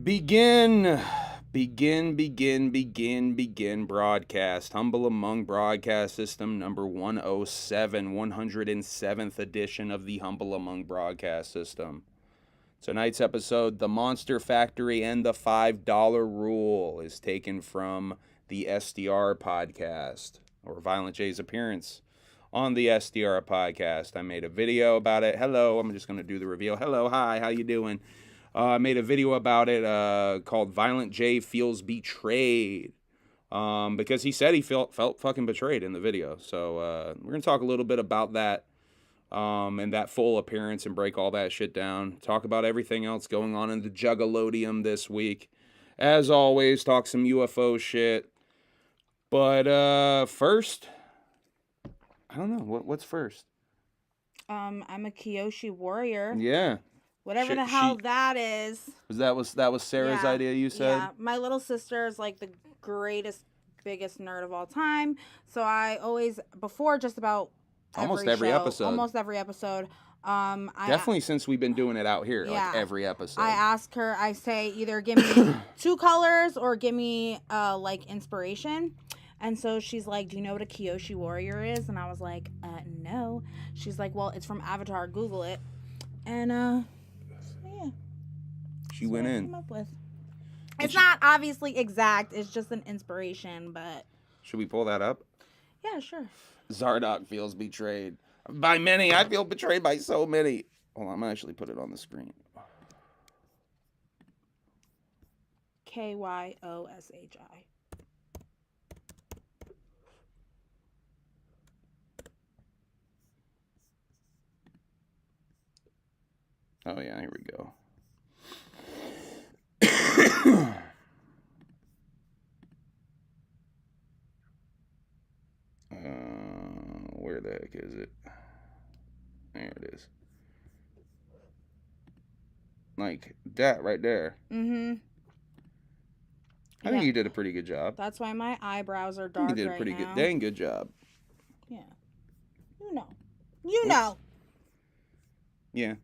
Begin broadcast. Humble Among Broadcast System number 107, 107th edition of the Humble Among Broadcast System. Tonight's episode, The Monster Factory and the $5 Rule, is taken from the SDR Podcast, or Violent J's appearance on the SDR Podcast. I made a video about it. Hello, I'm just going to do the reveal. Hello, hi, how you doing? I made a video about it called Violent J Feels Betrayed because he said he felt fucking betrayed in the video. So we're going to talk a little bit about that and that full appearance and break all that shit down. Talk about everything else going on in the Juggalodium this week. As always, talk some UFO shit. But first, I don't know. What's first? I'm a Kyoshi warrior. Yeah. Whatever the hell that is. That was Sarah's idea, you said? Yeah. My little sister is like the greatest, biggest nerd of all time. So I always, before just about almost every episode. Definitely since we've been doing it out here, like every episode. I ask her, I say either give me two colors or give me like inspiration. And so she's like, do you know what a Kyoshi warrior is? And I was like, no. She's like, well, it's from Avatar. Google it. And she went in. Came up with. It's not obviously exact. It's just an inspiration, but. Should we pull that up? Yeah, sure. Zardoz feels betrayed by many. I feel betrayed by so many. Hold on, I'm gonna actually put it on the screen. Kyoshi. Oh yeah, here we go. Where the heck is it? There it is. Like that right there. Mm-hmm. I think you did a pretty good job. That's why my eyebrows are dark right now. You did a pretty good, dang good job. Yeah. You know. Yeah.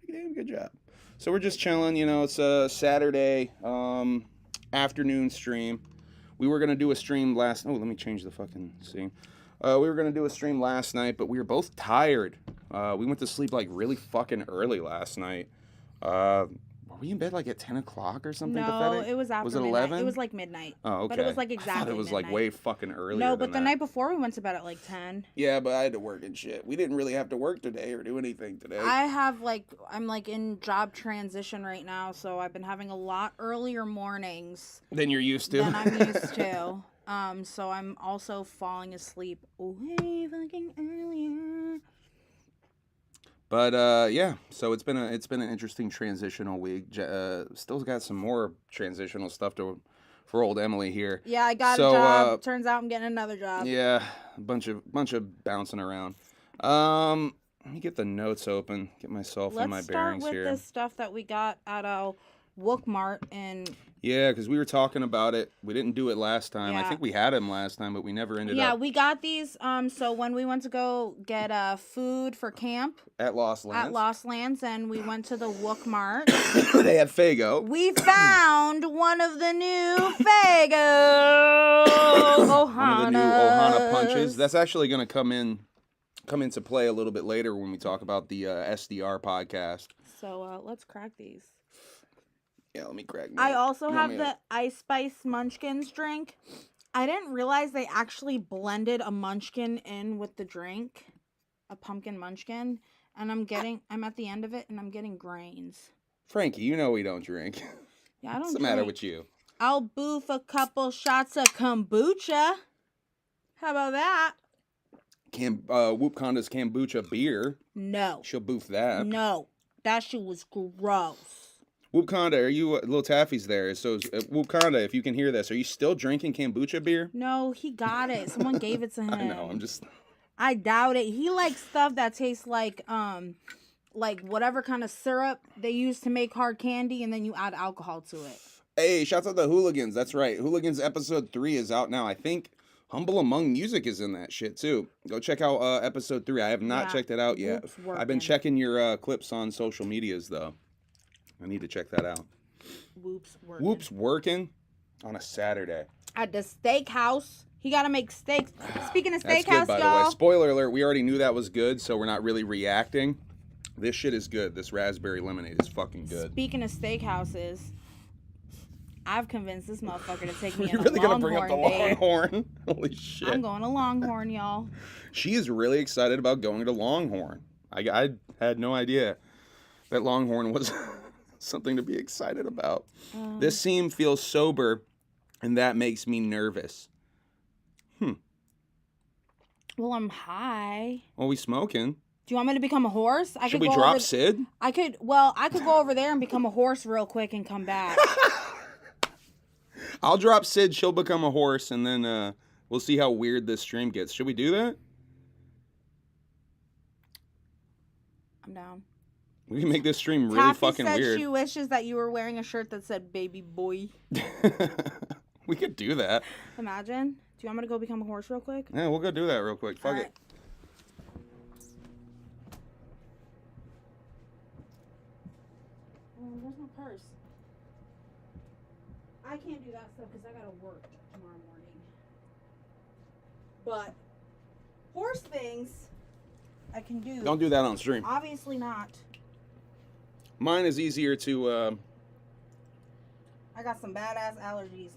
Pretty damn good job. So we're just chilling, it's a Saturday afternoon stream. We were going to do a stream let me change the fucking scene. We were going to do a stream last night, but we were both tired. We went to sleep like really fucking early last night. Were we in bed like at 10 o'clock or something? No, pathetic? It was after Was it midnight. 11? It was like midnight. Oh, okay. But it was like exactly I thought it was midnight. like way fucking earlier No, but than the that. night before we went to bed at like 10. Yeah, but I had to work and shit. We didn't really have to work today or do anything today. I'm like in job transition right now, so I've been having a lot earlier mornings. Than you're used to. Than I'm used to. So I'm also falling asleep way fucking earlier. But yeah, so it's been an interesting transitional week. Still got some more transitional stuff for old Emily here. Yeah, I got a job. Turns out I'm getting another job. Yeah, a bunch of bouncing around. Let me get the notes open. Get myself in my bearings here. Let's start with this stuff that we got at a Wookmart and. Yeah, because we were talking about it. We didn't do it last time. Yeah. I think we had him last time, but we never ended up. Yeah, we got these. So when we went to go get food for camp at Lost Lands, and we went to the Wookmart. They had Faygo. We found one of the new Faygo Ohana. One of the new Ohana punches. That's actually going to come into play a little bit later when we talk about the SDR podcast. So let's crack these. Yeah, let me crack. I also have the Ice Spice Munchkins drink. I didn't realize they actually blended a munchkin in with the drink, a pumpkin munchkin, and I'm at the end of it and I'm getting grains. Frankie, you know we don't drink. Yeah, I don't. What's the matter with you? I'll boof a couple shots of kombucha. How about that? Whoopconda's kombucha beer. No. She'll boof that. No, that shit was gross. Whoopconda, are you Little Taffy's there? So Whoopconda, if you can hear this, are you still drinking kombucha beer? No, he got it. Someone gave it to him. I know. I doubt it. He likes stuff that tastes like whatever kind of syrup they use to make hard candy, and then you add alcohol to it. Hey, shouts out to Hooligans. That's right. Hooligans episode 3 is out now. I think Humble Among Music is in that shit too. Go check out episode 3. I have not checked it out yet. I've been checking your clips on social medias though. I need to check that out. Whoop's working. Whoop's working on a Saturday. At the steakhouse. He got to make steaks. Speaking of That's steakhouse, good, by y'all. the way. Spoiler alert, we already knew that was good, so we're not really reacting. This shit is good. This raspberry lemonade is fucking good. Speaking of steakhouses, I've convinced this motherfucker to take me You're on really a going to bring up the Longhorn date. Longhorn? Holy shit. I'm going to Longhorn, y'all. She is really excited about going to Longhorn. I had no idea that Longhorn was something to be excited about. This scene feels sober, and that makes me nervous. Well, I'm high. Well, we smoking. Do you want me to become a horse? Should we drop Sid? I could go over there and become a horse real quick and come back. I'll drop Sid, she'll become a horse, and then we'll see how weird this stream gets. Should we do that? I'm down. We can make this stream really Taffy fucking said weird. she wishes that you were wearing a shirt that said baby boy. We could do that. Imagine. Do you want me to go become a horse real quick? Yeah, we'll go do that real quick. Fuck it. Oh, where's my purse? I can't do that stuff because I gotta work tomorrow morning. But horse things, I can do. Don't do that on stream. Obviously not. Mine is easier to I got some badass allergies.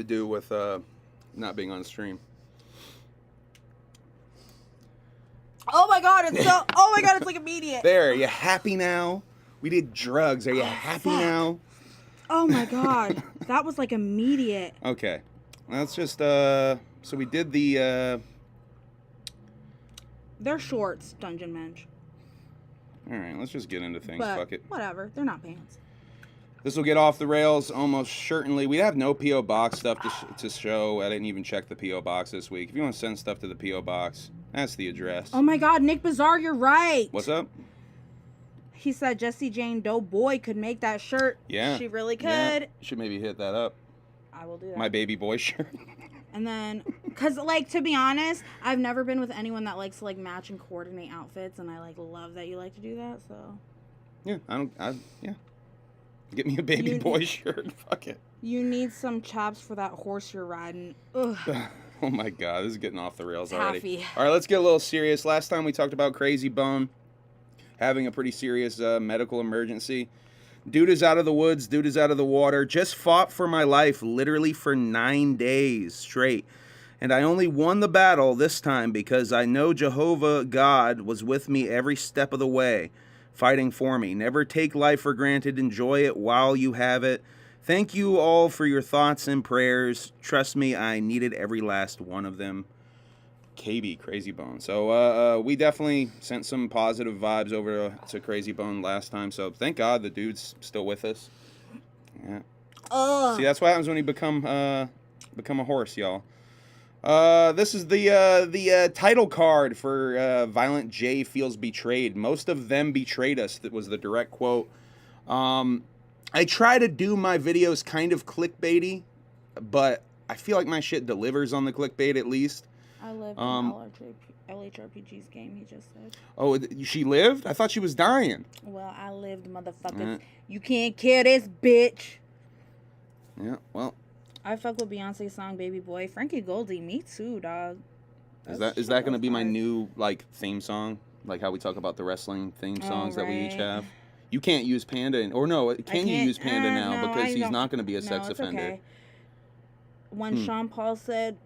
do with not being on stream. Oh my god, it's like immediate. There, are you happy now? We did drugs. Are you happy fuck. now? Oh my god. That was like immediate. Okay. Let's just so we did the They're shorts, Dungeon Mensch. all right, let's just get into things. But Fuck it. whatever. They're not pants. This will get off the rails almost certainly. We have no P.O. Box stuff to show. I didn't even check the P.O. Box this week. If you want to send stuff to the P.O. Box, that's the address. Oh my god, Nick Bizarre, you're right. What's up? He said Jessie Jane Doe Boy could make that shirt. Yeah. She really could. Yeah. Should maybe hit that up. I will do that. My baby boy shirt. And then, because, like, to be honest, I've never been with anyone that likes to, like, match and coordinate outfits, and I, like, love that you like to do that, so. Yeah, yeah. Get me a baby boy shirt. Fuck it. You need some chaps for that horse you're riding. Ugh. Oh my god, this is getting off the rails already. Taffy. All right, let's get a little serious. Last time we talked about Crazy Bone having a pretty serious medical emergency. Dude is out of the woods. Dude is out of the water. Just fought for my life literally for 9 days straight. And I only won the battle this time because I know Jehovah God was with me every step of the way, fighting for me. Never take life for granted. Enjoy it while you have it. Thank you all for your thoughts and prayers. Trust me, I needed every last one of them. KB, Crazy Bone. So we definitely sent some positive vibes over to Crazy Bone last time. So thank God the dude's still with us. Yeah. See, that's what happens when you become a horse, y'all. This is the title card for Violent J Feels Betrayed. Most of them betrayed us. That was the direct quote. I try to do my videos kind of clickbaity, but I feel like my shit delivers on the clickbait at least. I lived in LHRPG's game, he just said. Oh, she lived? I thought she was dying. Well, I lived, motherfuckers. You can't kill this bitch. Yeah, well. I fuck with Beyonce's song Baby Boy. Frankie Goldie, me too, dog. Is that going to be my new, like, theme song? Like how we talk about the wrestling theme songs that we each have? You can't use Panda, or no, can you use Panda now? No, because he's not going to be a sex it's offender. Okay. When Sean Paul said,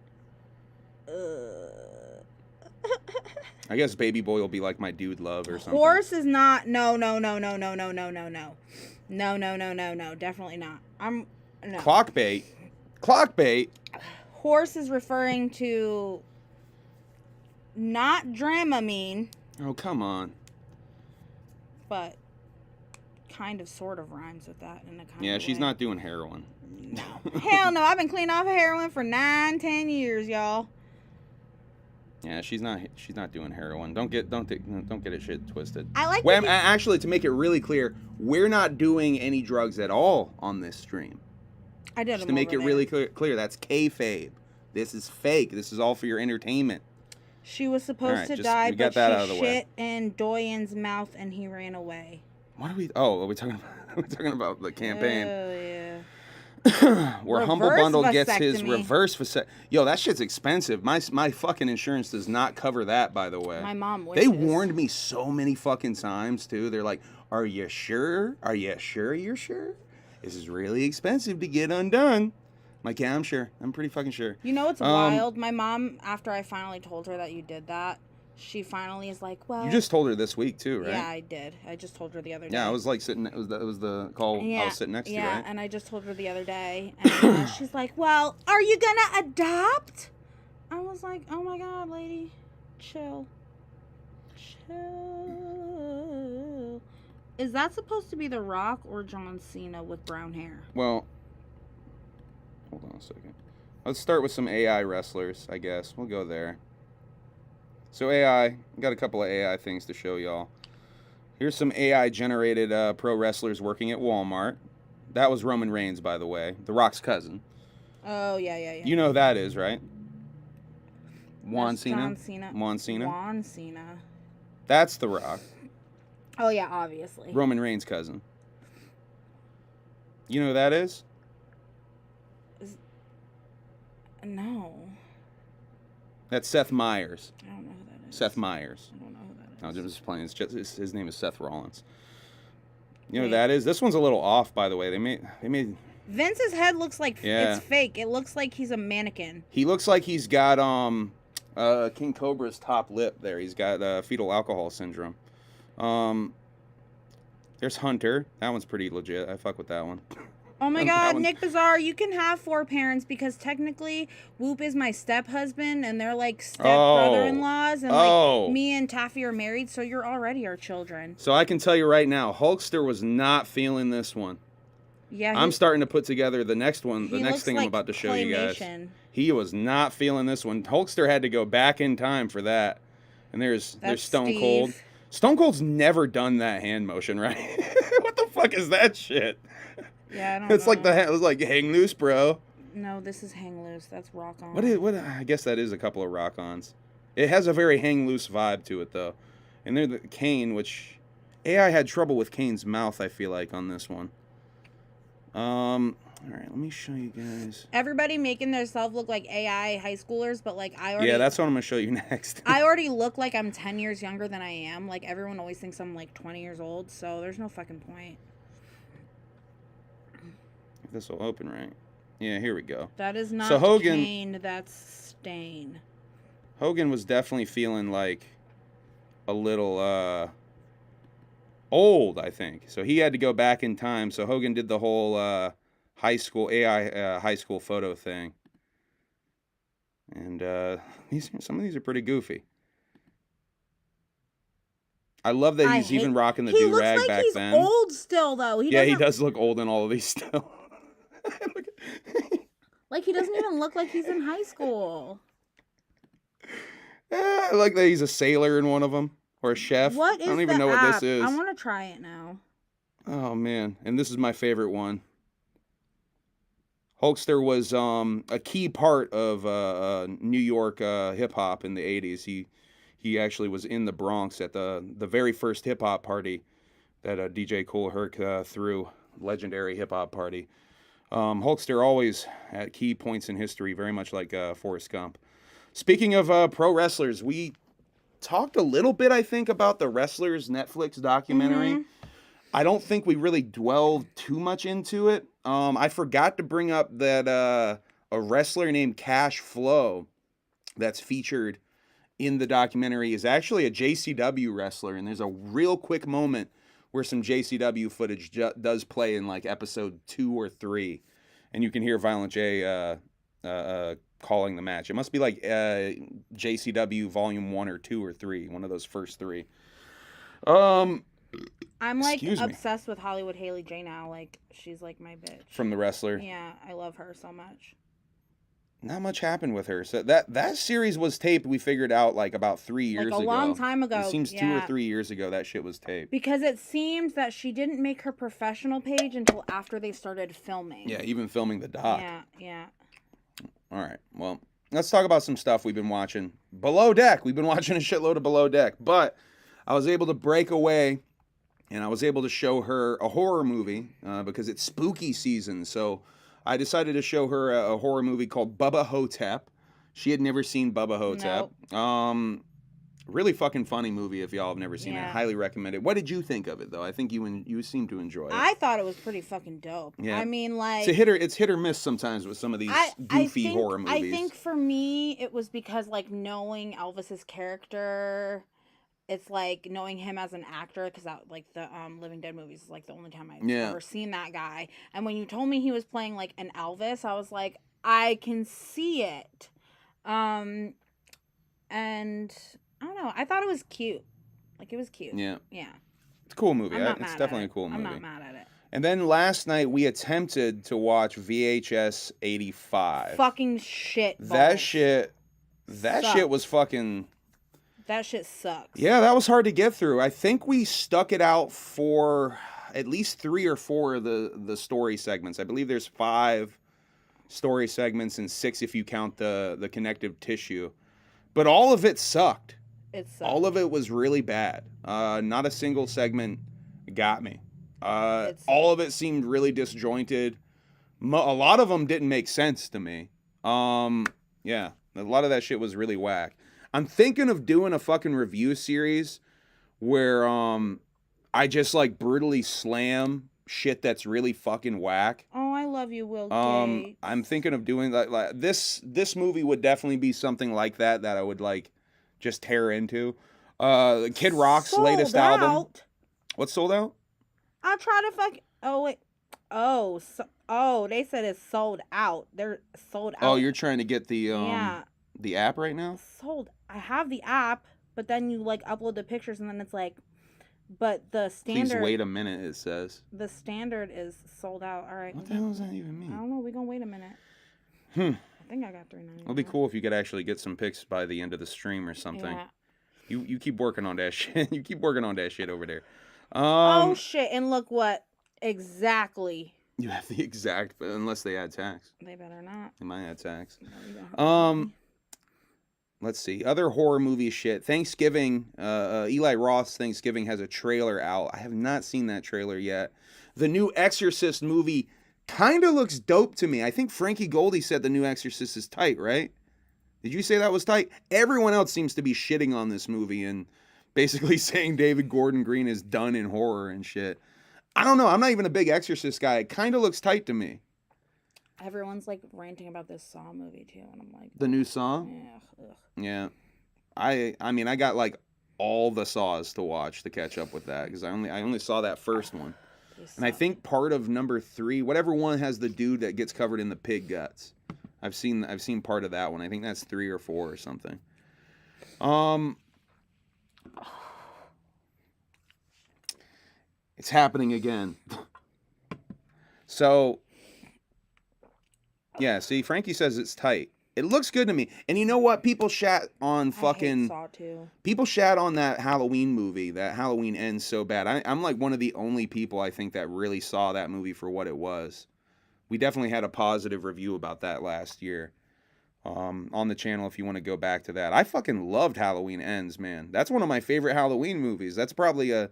I guess Baby Boy will be like my dude love or something. Horse is not, no, definitely not. No. Clockbait. Horse is referring to not Dramamine. Oh, come on. But kind of sort of rhymes with that in a kind of Yeah, she's way. not doing heroin. No. Hell no, I've been clean off of heroin for 9-10 years, y'all. Yeah, she's not doing heroin. Don't get it shit twisted. I like actually, to make it really clear, we're not doing any drugs at all on this stream. I did Just to make it really clear, that's kayfabe. This is fake. This is all for your entertainment. She was supposed to die, but she shit in Doyen's mouth and he ran away. What are we? Oh, are we talking about? We're talking about the campaign. Oh yeah. Where Reverse Humble Bundle gets his vasectomy. reverse vasectomy. Yo, that shit's expensive. My fucking insurance does not cover that, by the way. My mom wishes. They warned me so many fucking times, too. They're like, are you sure? Are you sure you're sure? This is really expensive to get undone. I'm like, yeah, I'm sure. I'm pretty fucking sure. You know what's wild? My mom, after I finally told her that you did that, she finally is like, well... You just told her this week, too, right? Yeah, I did. I just told her the other day. Yeah, I was like sitting... It was the call I was sitting next to you, right? Yeah, and I just told her the other day. And she's like, well, are you going to adopt? I was like, oh my God, lady. Chill. Chill. Is that supposed to be The Rock or John Cena with brown hair? Well, hold on a second. Let's start with some AI wrestlers, I guess. We'll go there. So AI, got a couple of AI things to show y'all. Here's some AI-generated pro wrestlers working at Walmart. That was Roman Reigns, by the way. The Rock's cousin. Oh, yeah. You know who that is, right? Juan Cena? John Cena. Juan Cena? Juan Cena. That's The Rock. Oh, yeah, obviously. Roman Reigns' cousin. You know who that is? No. That's Seth Meyers. I don't know who that is. Seth Meyers. I don't know who that is. I'm just playing. His name is Seth Rollins. You know who that is? This one's a little off, by the way. They made Vince's head looks like Yeah. it's fake. It looks like he's a mannequin. He looks like he's got King Cobra's top lip there. He's got fetal alcohol syndrome. There's Hunter. That one's pretty legit. I fuck with that one. Oh my God, Nick Bizarre, you can have 4 parents because technically Whoop is my step-husband and they're like step-brother-in-laws and like me and Taffy are married, so you're already our children. So I can tell you right now, Hulkster was not feeling this one. Yeah, I'm starting to put together the next one, the next thing like I'm about to show you guys. claymation. He was not feeling this one. Hulkster had to go back in time for that. And there's Stone Steve. Cold. Stone Cold's never done that hand motion, right? What the fuck is that shit? Yeah, I don't It's know. like it was like hang loose, bro. No, this is hang loose. That's rock on. What I guess that is a couple of rock ons. It has a very hang loose vibe to it though. And then the Kane, which AI had trouble with Kane's mouth, I feel like, on this one. All right, let me show you guys. Everybody making themselves look like AI high schoolers, but like I already... Yeah, that's what I'm going to show you next. I already look like I'm 10 years younger than I am. Like, everyone always thinks I'm like 20 years old, so there's no fucking point. If this will open right. Yeah, here we go. That is not so Hogan, Kane, that's Stain. Hogan was definitely feeling like a little old, I think. So he had to go back in time. So Hogan did the whole high school high school photo thing. And some of these are pretty goofy. I love that he's even rocking the do-rag like back he's then. Old still though. He does look old in all of these still. Like he doesn't even look like he's in high school. I like that he's a sailor in one of them or a chef. What is I don't even know what this is. I want to try it now. Oh man, and this is my favorite one. Hulkster was a key part of New York hip hop in the 80s. He actually was in the Bronx at the very first hip hop party that DJ Kool Herc threw, legendary hip hop party. Hulkster always at key points in history, very much like Forrest Gump. Speaking of pro wrestlers, we talked a little bit, I think, about the Wrestlers Netflix documentary. Mm-hmm. I don't think we really dwelled too much into it. I forgot to bring up that a wrestler named Cash Flow that's featured in the documentary is actually a JCW wrestler, and there's a real quick moment where some JCW footage does play in like episode 2 or 3, and you can hear Violent J calling the match. It must be like JCW volume 1 or 2 or 3, one of those first 3. I'm like obsessed with Hollywood Haley J now. Like she's like my bitch. From The Wrestler. Yeah, I love her so much. Not much happened with her. So that series was taped, we figured out, like about 3 years ago. Like a long time ago. It seems 2 or 3 years ago that shit was taped. Because it seems that she didn't make her professional page until after they started filming. Yeah, even filming the doc. Yeah. All right, well, let's talk about some stuff we've been watching. Below Deck. We've been watching a shitload of Below Deck. But I was able to break away and I was able to show her a horror movie because it's spooky season. So I decided to show her a horror movie called Bubba Hotep. She had never seen Bubba Hotep. Nope. Really fucking funny movie if y'all have never seen it. Yeah. Highly recommend it. What did you think of it, though? I think you seem to enjoy it. I thought it was pretty fucking dope. Yeah. I mean, like... It's hit or miss sometimes with some of these goofy horror movies. I think for me, it was because, like, knowing Elvis's character... It's like knowing him as an actor, because like the Living Dead movies is like the only time I've ever seen that guy. And when you told me he was playing like an Elvis, I was like, I can see it. And I don't know. I thought it was cute. Like, it was cute. Yeah. Yeah. It's a cool movie. It's definitely a cool movie. I'm not mad at it. And then last night we attempted to watch VHS 85. Fucking shit. That shit was fucking... That shit sucks. Yeah, that was hard to get through. I think we stuck it out for at least 3 or 4 of the story segments. I believe there's 5 story segments and 6 if you count the connective tissue. But all of it sucked. It sucked. All of it was really bad. Not a single segment got me. All of it seemed really disjointed. A lot of them didn't make sense to me. Yeah, a lot of that shit was really whack. I'm thinking of doing a fucking review series where I just like brutally slam shit that's really fucking whack. Oh, I love you, Will Gates. I'm thinking of doing like this movie would definitely be something like that I would like just tear into. Kid Rock's latest album. What's sold out? I'll try to fuck. Oh wait. They said it's sold out. They're sold out. Oh, you're trying to get the the app right now? Sold. I have the app, but then you like upload the pictures and then it's like, but the standard. Please wait a minute. It says the standard is sold out. All right. What the hell does that even mean? I don't know. We're gonna wait a minute. I think I got $3.99. It'd be cool if you could actually get some pics by the end of the stream or something. Yeah. You keep working on that shit. You keep working on that shit over there. Oh shit! And look what exactly. You have the exact, but unless they add tax. They better not. They might add tax. Let's see. Other horror movie shit. Thanksgiving, Eli Roth's Thanksgiving has a trailer out. I have not seen that trailer yet. The new Exorcist movie kind of looks dope to me. I think Frankie Goldie said the new Exorcist is tight, right? Did you say that was tight? Everyone else seems to be shitting on this movie and basically saying David Gordon Green is done in horror and shit. I don't know. I'm not even a big Exorcist guy. It kind of looks tight to me. Everyone's like ranting about this Saw movie too, and I'm like, the new Saw? Yeah. Ugh. Yeah. I mean, I got like all the Saws to watch to catch up with that because I only saw that first one. And I think part of number 3, whatever one has the dude that gets covered in the pig guts. I've seen part of that one. I think that's 3 or 4 or something. It's happening again. So, yeah, see, Frankie says it's tight. It looks good to me. And you know what? People shat on fucking... I hate Saw too. People shat on that Halloween movie, that Halloween Ends so bad. I'm like one of the only people, I think, that really saw that movie for what it was. We definitely had a positive review about that last year on the channel if you want to go back to that. I fucking loved Halloween Ends, man. That's one of my favorite Halloween movies. That's probably a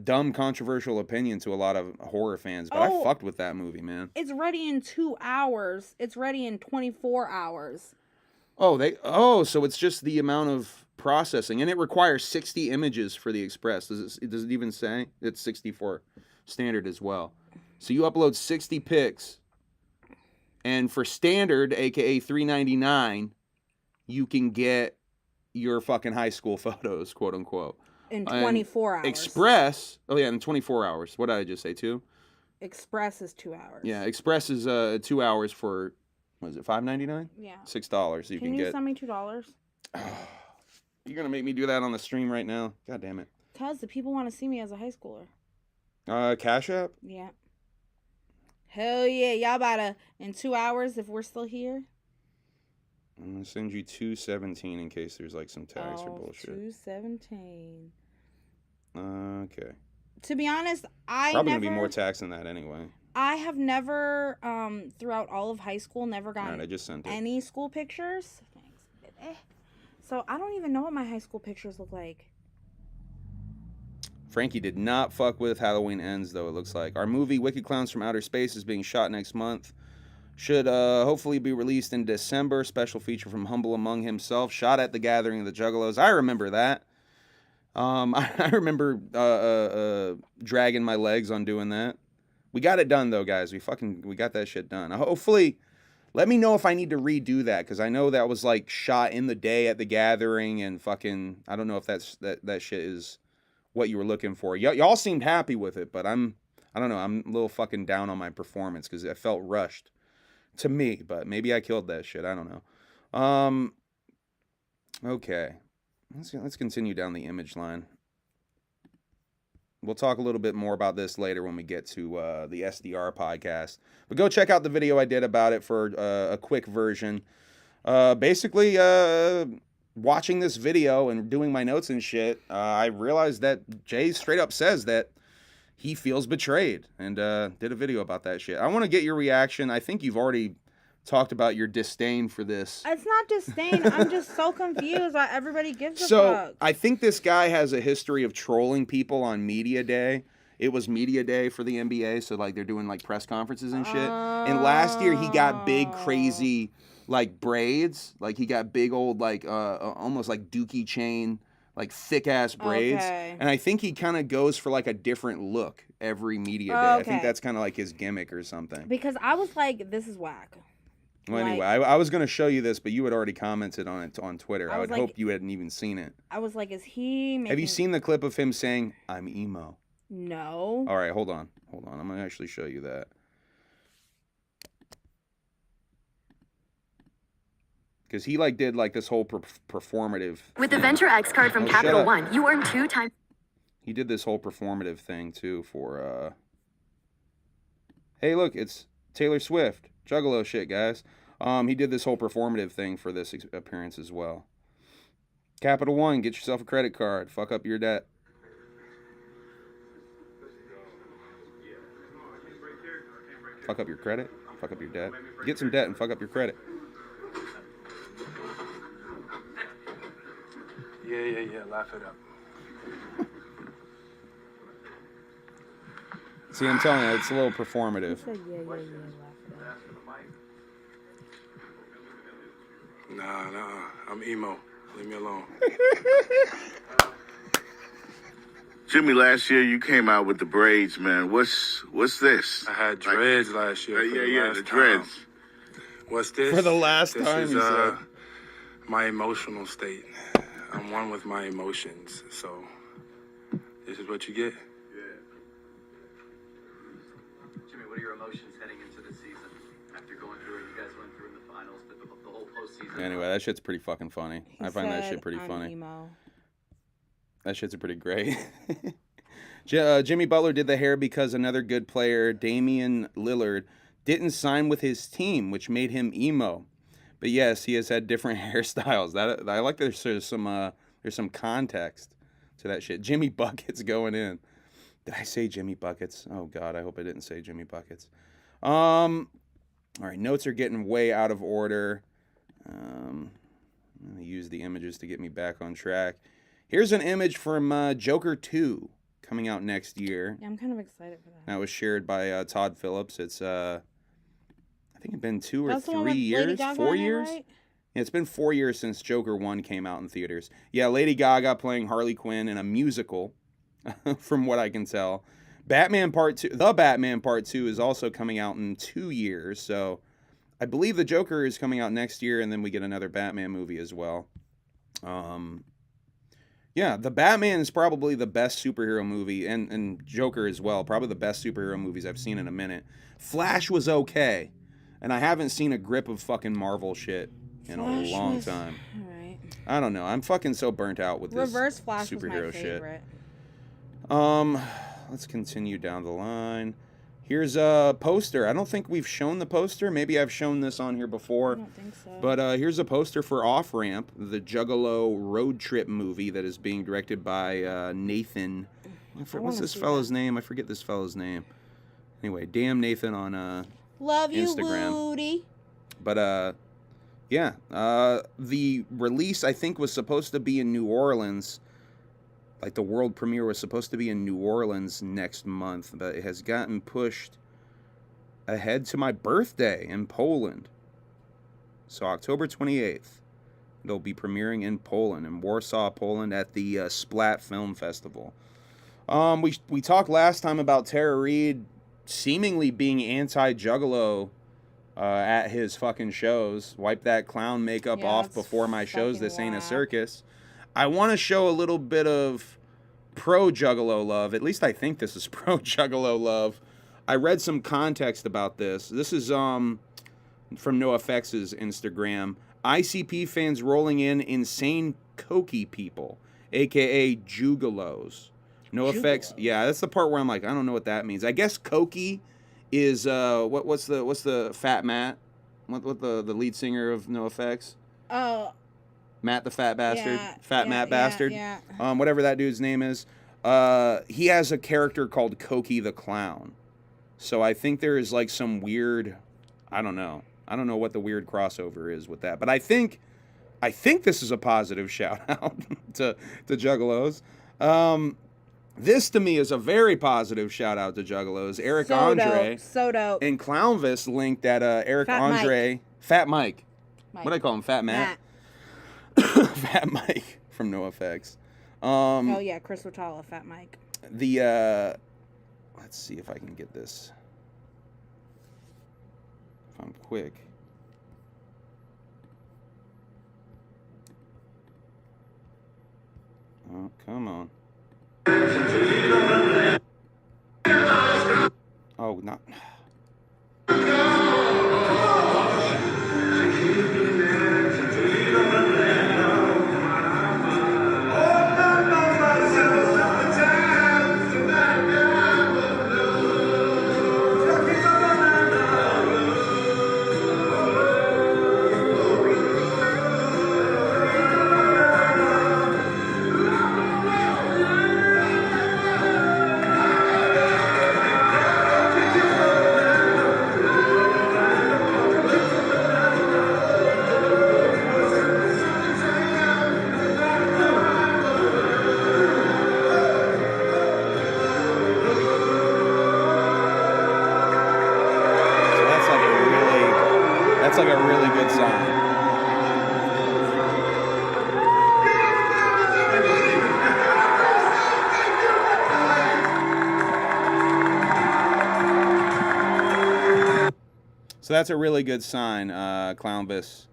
dumb, controversial opinion to a lot of horror fans, but I fucked with that movie, man. It's ready in 2 hours. It's ready in 24 hours. So it's just the amount of processing, and it requires 60 images for the Express. Does it even say? It's 64 standard as well. So you upload 60 pics, and for standard, aka $3.99, you can get your fucking high school photos, quote unquote. In 24 hours. Express, in 24 hours. What did I just say, 2? Express is 2 hours. Yeah, Express is 2 hours for, what is it, $5.99? Yeah. $6 you can get. Can you send me $2? You're going to make me do that on the stream right now? God damn it. Because the people want to see me as a high schooler. Cash App? Yeah. Hell yeah. Y'all about to, in 2 hours, if we're still here? I'm going to send you $2.17 in case there's like some tax or bullshit. $2.17. Okay. To be honest, probably going to be more tax than that anyway. I have never, throughout all of high school, never gotten Alright, I just sent it. any school pictures. Thanks. So I don't even know what my high school pictures look like. Frankie did not fuck with Halloween Ends, though, it looks like. Our movie, Wicked Clowns from Outer Space, is being shot next month. Should hopefully be released in December. Special feature from Humble Among himself. Shot at the Gathering of the Juggalos. I remember that. I remember dragging my legs on doing that. We got it done, though, guys. We got that shit done. Hopefully, let me know if I need to redo that, because I know that was, like, shot in the day at the Gathering, and fucking, I don't know if that shit is what you were looking for. Y'all seemed happy with it, but I don't know, I'm a little fucking down on my performance because it felt rushed to me, but maybe I killed that shit. I don't know. Okay, let's continue down the image line. We'll talk a little bit more about this later when we get to the SDR podcast. But go check out the video I did about it for a quick version. Basically, watching this video and doing my notes and shit, I realized that Jay straight up says that he feels betrayed, and did a video about that shit. I want to get your reaction. I think you've already talked about your disdain for this. It's not disdain. I'm just so confused why everybody gives a fuck. So I think this guy has a history of trolling people on Media Day. It was Media Day for the NBA, so like they're doing like press conferences and shit. And last year he got big, crazy like braids. Like he got big old like almost like dookie chain, like thick ass braids. Okay. And I think he kind of goes for like a different look every Media Day. Okay. I think that's kind of like his gimmick or something. Because I was like, this is whack. Well, anyway, I was going to show you this, but you had already commented on it on Twitter. I would hope you hadn't even seen it. I was like, is he making... Have you seen the clip of him saying, "I'm emo"? No. All right, hold on. I'm going to actually show you that. Because he like did like this whole performative... With the Venture X card from Capital One, you earn 2 times... He did this whole performative thing, too, for... Hey, look, it's Taylor Swift. Juggalo shit, guys. He did this whole performative thing for this appearance as well. Capital One, get yourself a credit card. Fuck up your debt. Fuck up your credit. Fuck up your debt. Get some debt and fuck up your credit. Yeah. Laugh it up. See, I'm telling you, it's a little performative. He said, yeah, laugh it up. Nah, I'm emo. Leave me alone. Jimmy, last year you came out with the braids, man. What's this? I had dreads last year. Yeah, the dreads. What's this? For the last time, This he is said. my emotional state. I'm one with my emotions, so this is what you get. Jimmy, what are your emotions heading into the season after going through what you guys went through in the finals, but the whole postseason? Anyway, that shit's pretty fucking funny. I find that shit pretty funny. Emo. That shit's pretty great. Jimmy Butler did the hair because another good player, Damian Lillard, didn't sign with his team, which made him emo. But yes, he has had different hairstyles. That I like that there's some context to that shit. Jimmy Buckets going in. Did I say Jimmy Buckets? Oh God, I hope I didn't say Jimmy Buckets. All right, notes are getting way out of order. I'm gonna use the images to get me back on track. Here's an image from Joker 2 coming out next year. Yeah, I'm kind of excited for that. That was shared by Todd Phillips. It's I think it's been 2 or That's the one 3 with years, Lady Gaga 4 in it, years. right? Yeah, it's been 4 years since Joker 1 came out in theaters. Yeah, Lady Gaga playing Harley Quinn in a musical, from what I can tell. The Batman Part 2 is also coming out in 2 years. So I believe the Joker is coming out next year, and then we get another Batman movie as well. Yeah, the Batman is probably the best superhero movie, and Joker as well. Probably the best superhero movies I've seen in a minute. Flash was okay, and I haven't seen a grip of fucking Marvel shit in a long time. All right. I don't know. I'm fucking so burnt out with this Reverse Flash superhero was my shit. favorite. Let's continue down the line. Here's a poster. I don't think we've shown the poster. Maybe I've shown this on here before. I don't think so. But here's a poster for Offramp, the Juggalo road trip movie that is being directed by Nathan. What's this fellow's name? I forget this fellow's name. Anyway, damn Nathan on Love you, Instagram. Woody. But yeah, the release I think was supposed to be in New Orleans, Like, the world premiere was supposed to be in New Orleans next month, but it has gotten pushed ahead to my birthday in Poland. So October 28th, it'll be premiering in Poland, in Warsaw, Poland, at the Splat Film Festival. We talked last time about Tara Reid seemingly being anti-Juggalo at his fucking shows. Wipe that clown makeup off before my shows. This ain't a circus. I want to show a little bit of pro-Juggalo love. At least I think this is pro-Juggalo love. I read some context about this. This is from NoFX's Instagram. ICP fans rolling in insane cokey people, a.k.a. Juggalos. NoFX, yeah, that's the part where I'm like, I don't know what that means. I guess cokey is, what's the Fat Matt? What the lead singer of NoFX? Oh. Matt the Fat Bastard, Matt yeah, Bastard, yeah. Whatever that dude's name is. He has a character called Cokie the Clown. So I think there is like some weird, I don't know what the weird crossover is with that. But I think this is a positive shout out to Juggalos. This to me is a very positive shout out to Juggalos. Eric Andre so dope. And Clownvis linked at Eric Andre, Fat Mike. What do I call him? Fat Matt. Fat Mike from NoFX. Oh yeah, Chris Watala, Fat Mike. Let's see if I can get this. If I'm quick. Oh, come on. Oh, not. So that's a really good sign, Clownvis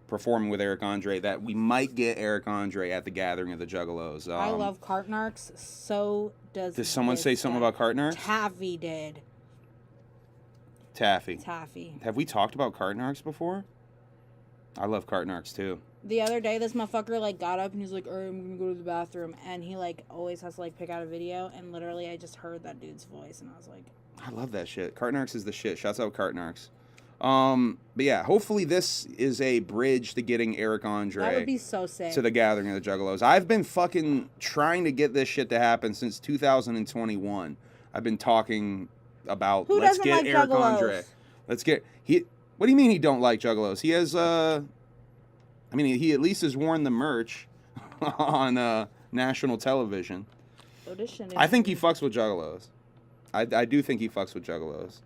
performing with Eric Andre, that we might get Eric Andre at the gathering of the Juggalos. I love Cartnarks. So does. Did someone say something about Cartnarks? Taffy did. Taffy. Have we talked about Cartnarks before? I love Cartnarks too. The other day, this motherfucker like got up and he's like, "All right, I'm gonna go to the bathroom," and he like always has to like pick out a video, and literally I just heard that dude's voice, and I was like, I love that shit. Cartnarks is the shit. Shouts out Cartnarks. But yeah, hopefully this is a bridge to getting Eric Andre. That would be so sick. To the gathering of the Juggalos. I've been fucking trying to get this shit to happen since 2021. I've been talking about let's get Eric Andre. Let's get What do you mean he don't like Juggalos? He has he at least has worn the merch on national television. I think he fucks with Juggalos. I do think he fucks with Juggalos.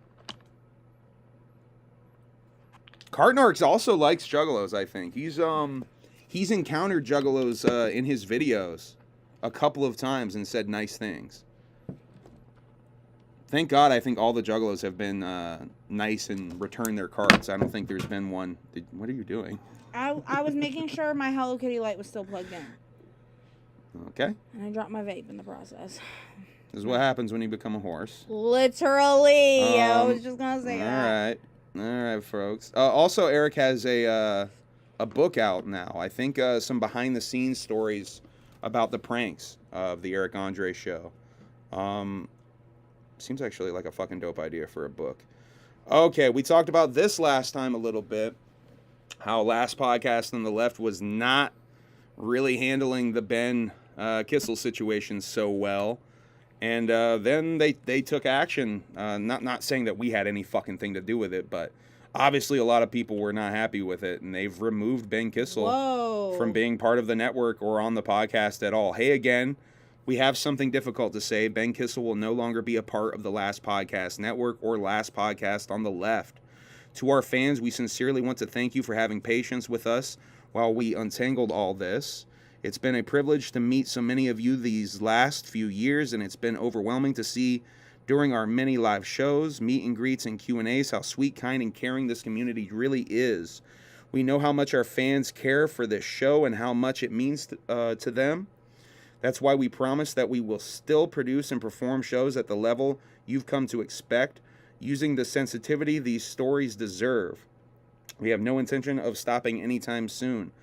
Cartnarks also likes Juggalos, I think. He's encountered Juggalos in his videos a couple of times and said nice things. Thank God I think all the Juggalos have been nice and returned their cards. I don't think there's been one. What are you doing? I was making sure my Hello Kitty light was still plugged in. Okay. And I dropped my vape in the process. This is what happens when you become a horse. Literally. I was just going to say that. All right, folks. Also, Eric has a book out now. I think some behind-the-scenes stories about the pranks of the Eric Andre show. Seems actually like a fucking dope idea for a book. Okay, we talked about this last time a little bit. How last podcast on the left was not really handling the Ben Kissel situation so well. And then they took action. Not saying that we had any fucking thing to do with it, but Obviously, a lot of people were not happy with it, and they've removed Ben Kissel from being part of the network or on the podcast at all. Hey, again, we have something difficult to say. Ben Kissel will no longer be a part of the Last Podcast Network or Last Podcast on the Left. To our fans, we sincerely want to thank you for having patience with us while we untangled all this. It's been a privilege to meet so many of you these last few years, and it's been overwhelming to see during our many live shows, meet and greets, and Q&As how sweet, kind, and caring this community really is. We know how much our fans care for this show and how much it means to them. That's why we promise that we will still produce and perform shows at the level you've come to expect, using the sensitivity these stories deserve. We have no intention of stopping anytime soon.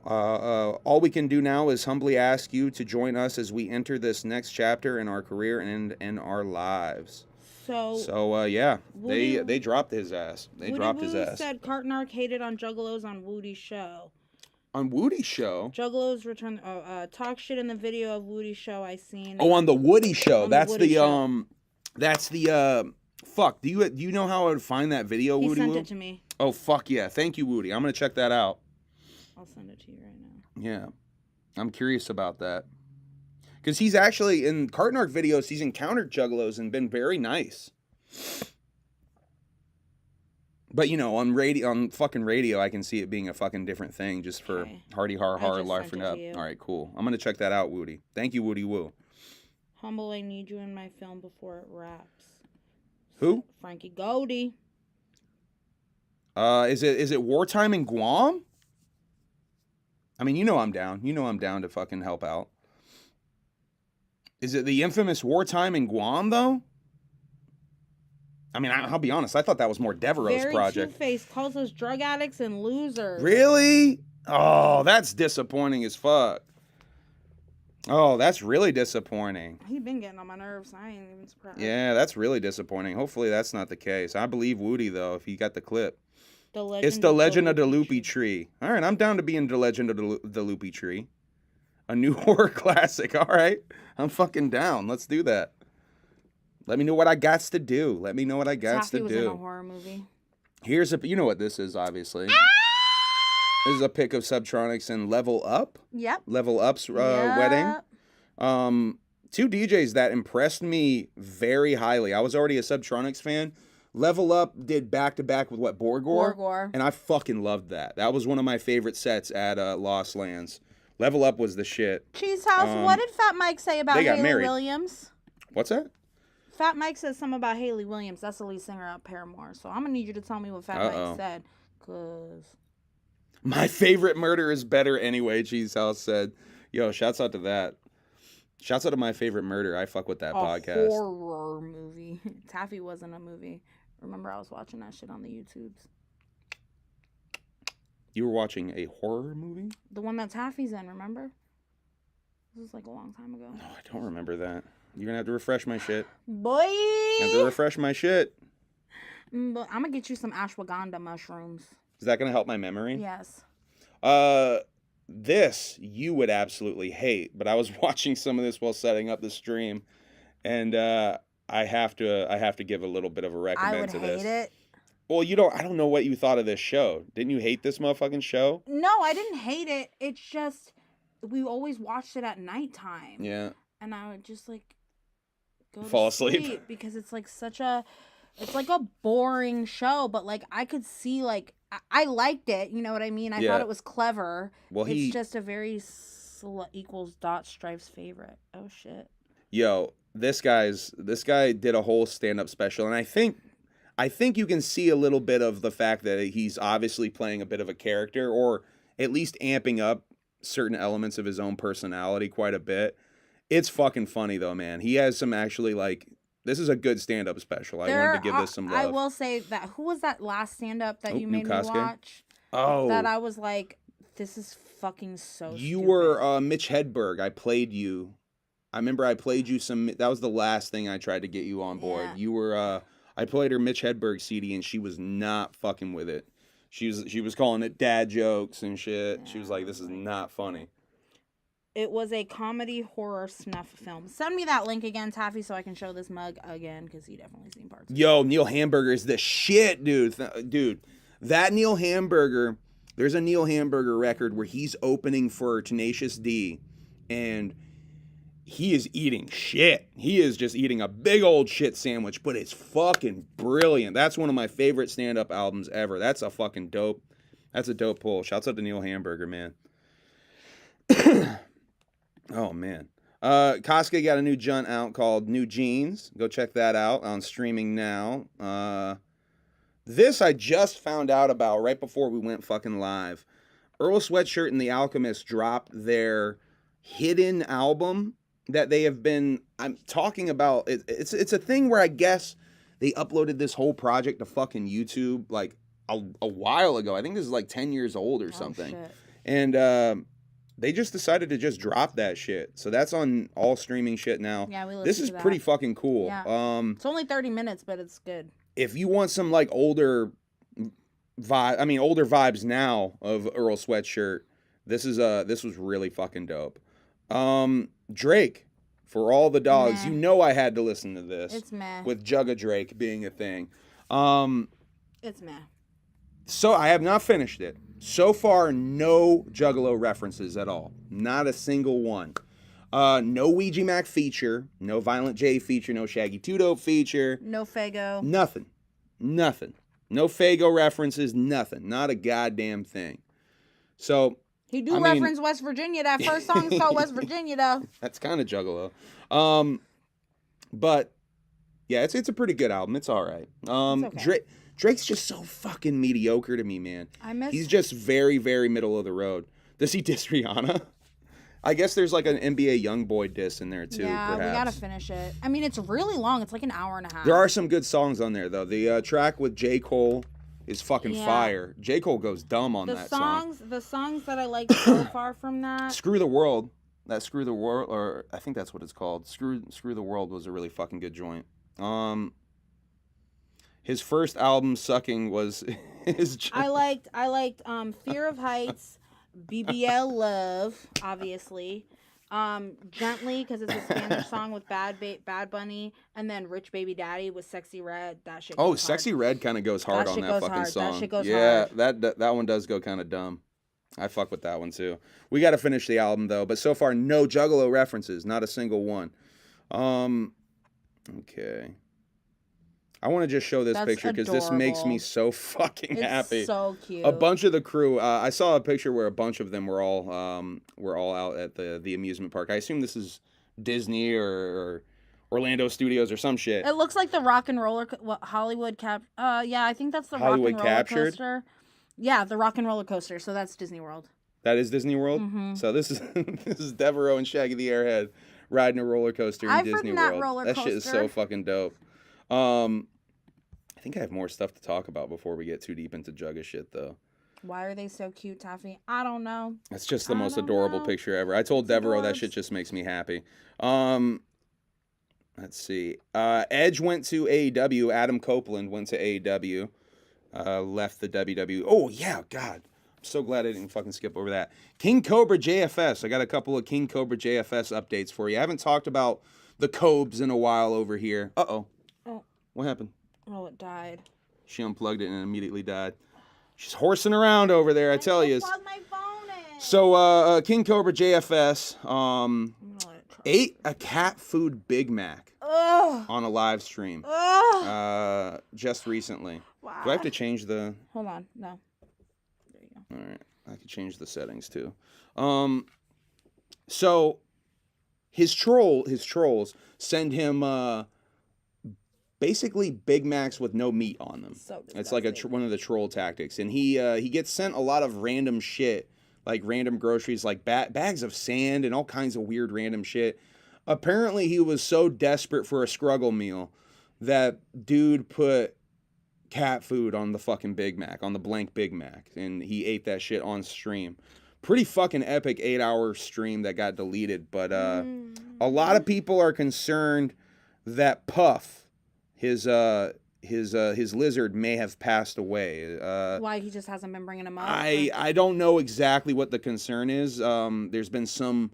All we can do now is humbly ask you to join us as we enter this next chapter in our career and in our lives. So yeah, they dropped his ass. They dropped his ass. Said Cartnark hated on Juggalos on Woody's show. On Woody's show? Juggalos return. Talk shit in the video of Woody's show I seen. Oh, on the Woody show. That's the fuck. Do you know how I would find that video, Woody? He sent it to me. Oh fuck yeah! Thank you, Woody. I'm gonna check that out. I'll send it to you right now. Yeah, I'm curious about that. Because he's actually, in Cartnark videos, he's encountered Juggalos and been very nice. But, you know, on fucking radio, I can see it being a fucking different thing just for hardy har laughing up. All right, cool. I'm going to check that out, Woody. Thank you, Woody Woo. Humble, I need you in my film before it wraps. Who? Frankie Goldie. Is it wartime in Guam? I mean, you know I'm down. You know I'm down to fucking help out. Is it the infamous wartime in Guam, though? I mean, I'll be honest. I thought that was more Devereaux's project. Two-Face calls us drug addicts and losers. Really? Oh, that's disappointing as fuck. Oh, that's really disappointing. He's been getting on my nerves. I ain't even surprised. Yeah, that's really disappointing. Hopefully that's not the case. I believe Woody, though, if he got the clip. It's the Legend of the Loopy Tree. All right, I'm down to be in the Legend of the Loopy Tree. A new horror classic. All right, I'm fucking down. Let's do that. Let me know what I got to do. Let me know what I got to do. Was in a horror movie. Here's you know what this is, obviously. This is a pic of Subtronics and Level Up. Yep. Level Up's wedding. Two DJs that impressed me very highly. I was already a Subtronics fan. Level Up did back-to-back with what, Borgor? And I fucking loved that. That was one of my favorite sets at Lost Lands. Level Up was the shit. Cheese House, what did Fat Mike say about Haley Williams? What's that? Fat Mike says something about Haley Williams. That's the lead singer at Paramore. So I'm going to need you to tell me what Fat Mike said. Because my favorite murder is better anyway, Cheese House said. Yo, shouts out to that. Shouts out to My Favorite Murder. I fuck with that podcast. Horror movie. Taffy wasn't a movie. Remember, I was watching that shit on the YouTubes. You were watching a horror movie? The one that Taffy's in, remember? This was like a long time ago. No, I don't remember that. You're going to have to refresh my shit. Boy! You have to refresh my shit. But I'm going to get you some ashwagandha mushrooms. Is that going to help my memory? Yes. This you would absolutely hate, but I was watching some of this while setting up the stream, and I have to give a little bit of a recommend to this. I would hate it. Well, I don't know what you thought of this show. Didn't you hate this motherfucking show? No, I didn't hate it. It's just we always watched it at nighttime. Yeah. And I would just go fall to asleep because it's it's like a boring show, but I could see I liked it, you know what I mean? I thought it was clever. Well, it's just a very equals dot stripes favorite. Oh shit. Yo, this guy did a whole stand-up special, and I think you can see a little bit of the fact that he's obviously playing a bit of a character, or at least amping up certain elements of his own personality quite a bit. It's fucking funny though, man. He has some actually this is a good stand-up special. I wanted to give this some love. I will say that who was that last stand-up that you made me watch? Oh, that I was like, this is fucking so. You stupid. were Mitch Hedberg. I played you. I remember I played you some. That was the last thing I tried to get you on board. Yeah. You were. I played her Mitch Hedberg CD, and she was not fucking with it. She was calling it dad jokes and shit. Yeah. She was like, "This is not funny." It was a comedy horror snuff film. Send me that link again, Taffy, so I can show this mug again, because he definitely seen parts. Yo, Neil Hamburger is the shit, dude. Dude, that Neil Hamburger, there's a Neil Hamburger record where he's opening for Tenacious D, and he is eating shit. He is just eating a big old shit sandwich, but it's fucking brilliant. That's one of my favorite stand-up albums ever. That's a fucking dope. That's a dope pull. Shouts out to Neil Hamburger, man. Oh, man. Casca got a new junt out called New Jeans. Go check that out on streaming now. This I just found out about right before we went fucking live. Earl Sweatshirt and The Alchemist dropped their hidden album that they have been, I'm talking about, it's a thing where I guess they uploaded this whole project to fucking YouTube like a while ago. I think this is like 10 years old or something. Shit. And they just decided to just drop that shit. So that's on all streaming shit now. Yeah, we listened This is to that. pretty fucking cool. Yeah. It's only 30 minutes, but it's good. If you want some like older vibes now of Earl Sweatshirt, this was really fucking dope. Drake, For All the Dogs. Meh. You know I had to listen to this. It's meh. With Jugga Drake being a thing. It's meh. So I have not finished it. So far, no Juggalo references at all. Not a single one. No Ouija Mac feature. No Violent J feature. No Shaggy Two Dope feature. No Fago. Nothing. No Fago references. Nothing. Not a goddamn thing. So He do reference West Virginia. That first song is called West Virginia, though. That's kind of Juggalo. But yeah, it's a pretty good album. It's all right. It's okay. Drake's just so fucking mediocre to me, man. He's just very, very middle of the road. Does he diss Rihanna? I guess there's like an NBA YoungBoy diss in there too. Yeah, perhaps. we gotta finish it. I mean, it's really long. It's like an hour and a half. There are some good songs on there though. The track with J. Cole is fucking fire. J. Cole goes dumb on that song. The songs that I like so far from that. Screw the World. Screw the World, or I think that's what it's called. Screw the World was a really fucking good joint. His first album, Sucking, was his. I liked Fear of Heights, BBL Love, obviously. Gently, because it's a Spanish song with Bad Bunny, and then Rich Baby Daddy with Sexy Red. That shit goes hard. Sexy Red kind of goes hard on that fucking song. That shit goes hard. Yeah, that one does go kind of dumb. I fuck with that one too. We got to finish the album though, but so far no Juggalo references, not a single one. Okay. I want to just show this picture because this makes me so fucking happy. It's so cute. A bunch of the crew. I saw a picture where a bunch of them were all out at the amusement park. I assume this is Disney or Orlando Studios or some shit. It looks like the Rock and Roller Hollywood Cap. Yeah, I think that's the Hollywood Rock and Roller Captured? Coaster. Yeah, the Rock and Roller Coaster. So that's Disney World. That is Disney World. Mm-hmm. So this is Devereaux and Shaggy the Airhead riding a roller coaster in Disney World. That shit is so fucking dope. I think I have more stuff to talk about before we get too deep into Jugga shit, though. Why are they so cute, Taffy? I don't know. It's just the most adorable picture ever. I told Devereaux that shit just makes me happy. Let's see. Edge went to AEW. Adam Copeland went to AEW. Left the WWE. Oh, yeah, God. I'm so glad I didn't fucking skip over that. King Cobra JFS. I got a couple of King Cobra JFS updates for you. I haven't talked about the Cobes in a while over here. Uh-oh. Oh. What happened? Oh, it died. She unplugged it and immediately died. She's horsing around over there, I tell you. Plug my phone in. So, King Cobra JFS ate a cat food Big Mac on a live stream just recently. Wow. Do I have to change the... Hold on. No. There you go. All right. I can change the settings, too. So, his trolls send him... basically Big Macs with no meat on them. So it's like one of the troll tactics. And he gets sent a lot of random shit, like random groceries, like bags of sand and all kinds of weird random shit. Apparently he was so desperate for a Scruggle meal that dude put cat food on the fucking Big Mac, on the blank Big Mac. And he ate that shit on stream. Pretty fucking epic 8-hour stream that got deleted. But a lot of people are concerned that Puff, his lizard, may have passed away. Why he just hasn't been bringing him up? I don't know exactly what the concern is. There's been some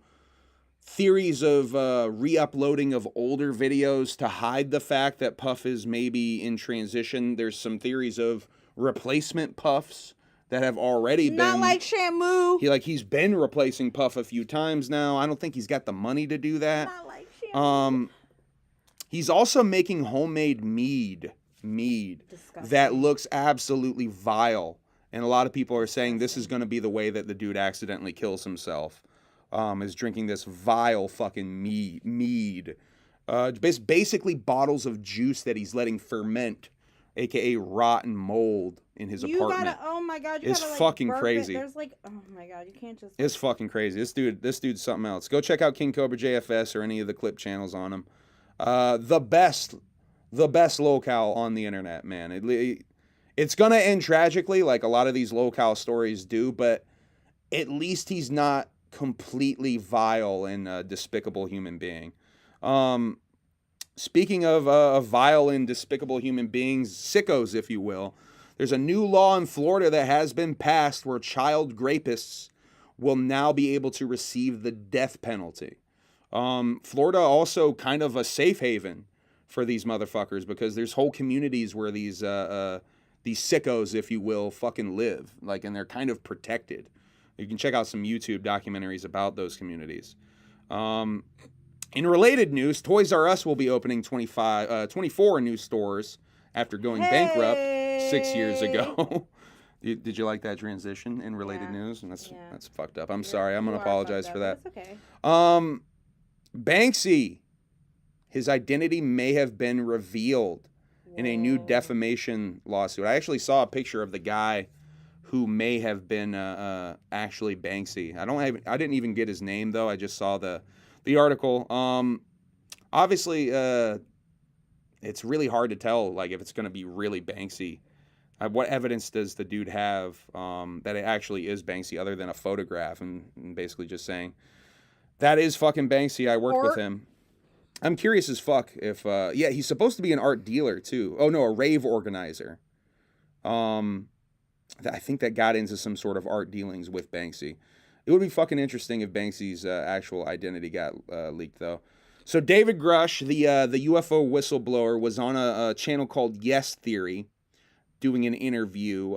theories of re-uploading of older videos to hide the fact that Puff is maybe in transition. There's some theories of replacement Puffs that have already been... Not like Shamu. He's been replacing Puff a few times now. I don't think he's got the money to do that. Not like Shamu. He's also making homemade mead Disgusting. that looks absolutely vile. And a lot of people are saying this is going to be the way that the dude accidentally kills himself. Is drinking this vile fucking mead. Basically bottles of juice that he's letting ferment, aka rotten mold in his apartment. Oh my god, it's fucking crazy. There's like, oh my god, you can't just... It's fucking crazy. This dude's something else. Go check out KingCobraJFS or any of the clip channels on him. The best locale on the internet, man. It's gonna end tragically, like a lot of these locale stories do, but at least he's not completely vile and a despicable human being. Speaking of vile and despicable human beings, sickos, if you will, there's a new law in Florida that has been passed where child rapists will now be able to receive the death penalty. Florida also kind of a safe haven for these motherfuckers because there's whole communities where these sickos, if you will, fucking live, like, and they're kind of protected. You can check out some YouTube documentaries about those communities. In related news, Toys R Us will be opening 24 new stores after going bankrupt 6 years ago. Did you like that transition in related news? And that's fucked up. I'm sorry. I'm going to apologize for that. That's okay. Banksy, his identity may have been revealed in a new defamation lawsuit. I actually saw a picture of the guy who may have been actually Banksy. I didn't even get his name though. I just saw the article. Obviously, it's really hard to tell like if it's going to be really Banksy. What evidence does the dude have that it actually is Banksy other than a photograph and basically just saying that is fucking Banksy. I worked with him. I'm curious as fuck if he's supposed to be an art dealer too. Oh no, a rave organizer. I think that got into some sort of art dealings with Banksy. It would be fucking interesting if Banksy's actual identity got leaked, though. So David Grush, the UFO whistleblower, was on a channel called Yes Theory doing an interview.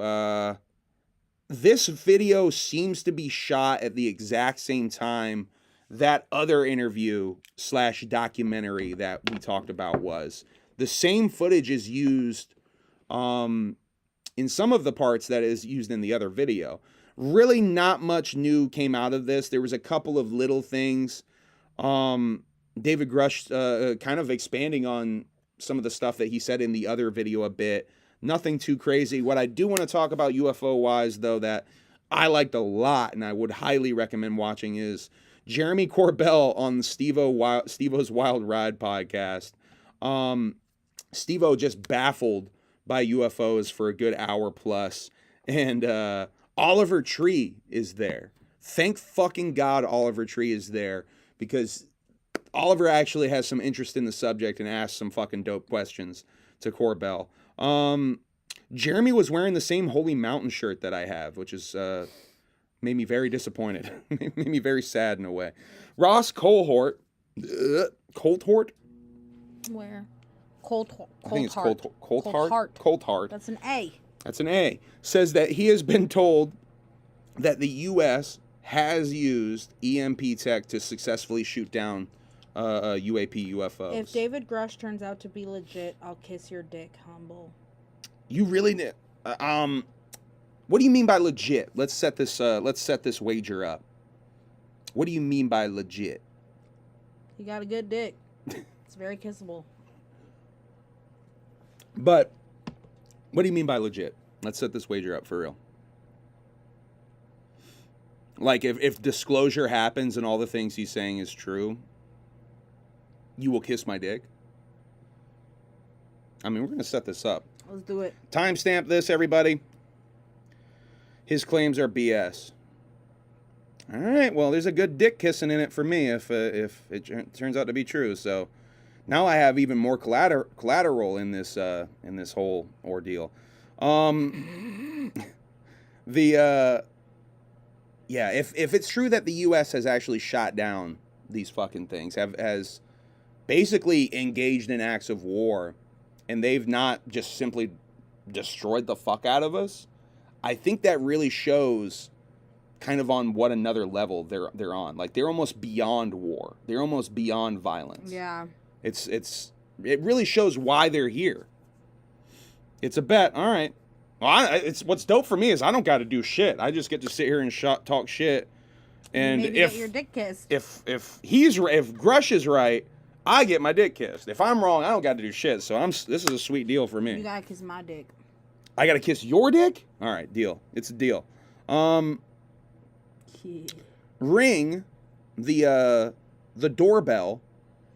This video seems to be shot at the exact same time that other interview / documentary that we talked about was. The same footage is used in some of the parts that is used in the other video. Really not much new came out of this. There was a couple of little things. David Grush kind of expanding on some of the stuff that he said in the other video a bit. Nothing too crazy. What I do want to talk about UFO-wise, though, that I liked a lot and I would highly recommend watching is Jeremy Corbell on Steve-O's Wild Ride podcast. Steve-O just baffled by UFOs for a good hour plus. And Oliver Tree is there. Thank fucking God Oliver Tree is there because Oliver actually has some interest in the subject and asked some fucking dope questions to Corbell. Jeremy was wearing the same Holy Mountain shirt that I have, which is made me very disappointed. Made me very sad in a way. Ross Colhart. Where? I think it's Colthart. That's an A. That's an A. Says that he has been told that the U.S. has used EMP tech to successfully shoot down UFOs. If David Grush turns out to be legit, I'll kiss your dick, humble. You really what do you mean by legit? Let's set this wager up. What do you mean by legit? He got a good dick. It's very kissable. But what do you mean by legit? Let's set this wager up for real. Like if disclosure happens and all the things he's saying is true, you will kiss my dick? I mean, we're going to set this up. Let's do it. Timestamp this, everybody. His claims are BS. All right, well, there's a good dick kissing in it for me if it turns out to be true. So now I have even more collateral in this whole ordeal. If it's true that the U.S. has actually shot down these fucking things, has basically engaged in acts of war, and they've not just simply destroyed the fuck out of us. I think that really shows kind of on what another level they're on. Like, they're almost beyond war. They're almost beyond violence. Yeah. It really shows why they're here. It's a bet. All right. Well, it's what's dope for me is I don't got to do shit. I just get to sit here and talk shit. And maybe if get your dick kissed. if Grush is right, I get my dick kissed. If I'm wrong, I don't got to do shit. So this is a sweet deal for me. You gotta kiss my dick. I gotta kiss your dick? All right, deal. It's a deal. Ring, the doorbell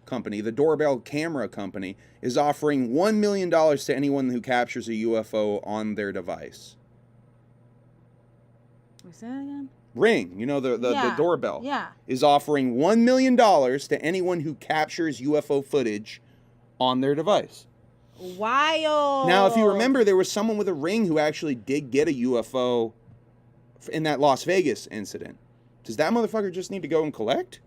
company, the doorbell camera company, is offering $1 million to anyone who captures a UFO on their device. What's that again? Ring, the doorbell, is offering $1 million to anyone who captures UFO footage on their device. Wild. Now, if you remember, there was someone with a Ring who actually did get a UFO in that Las Vegas incident. Does that motherfucker just need to go and collect?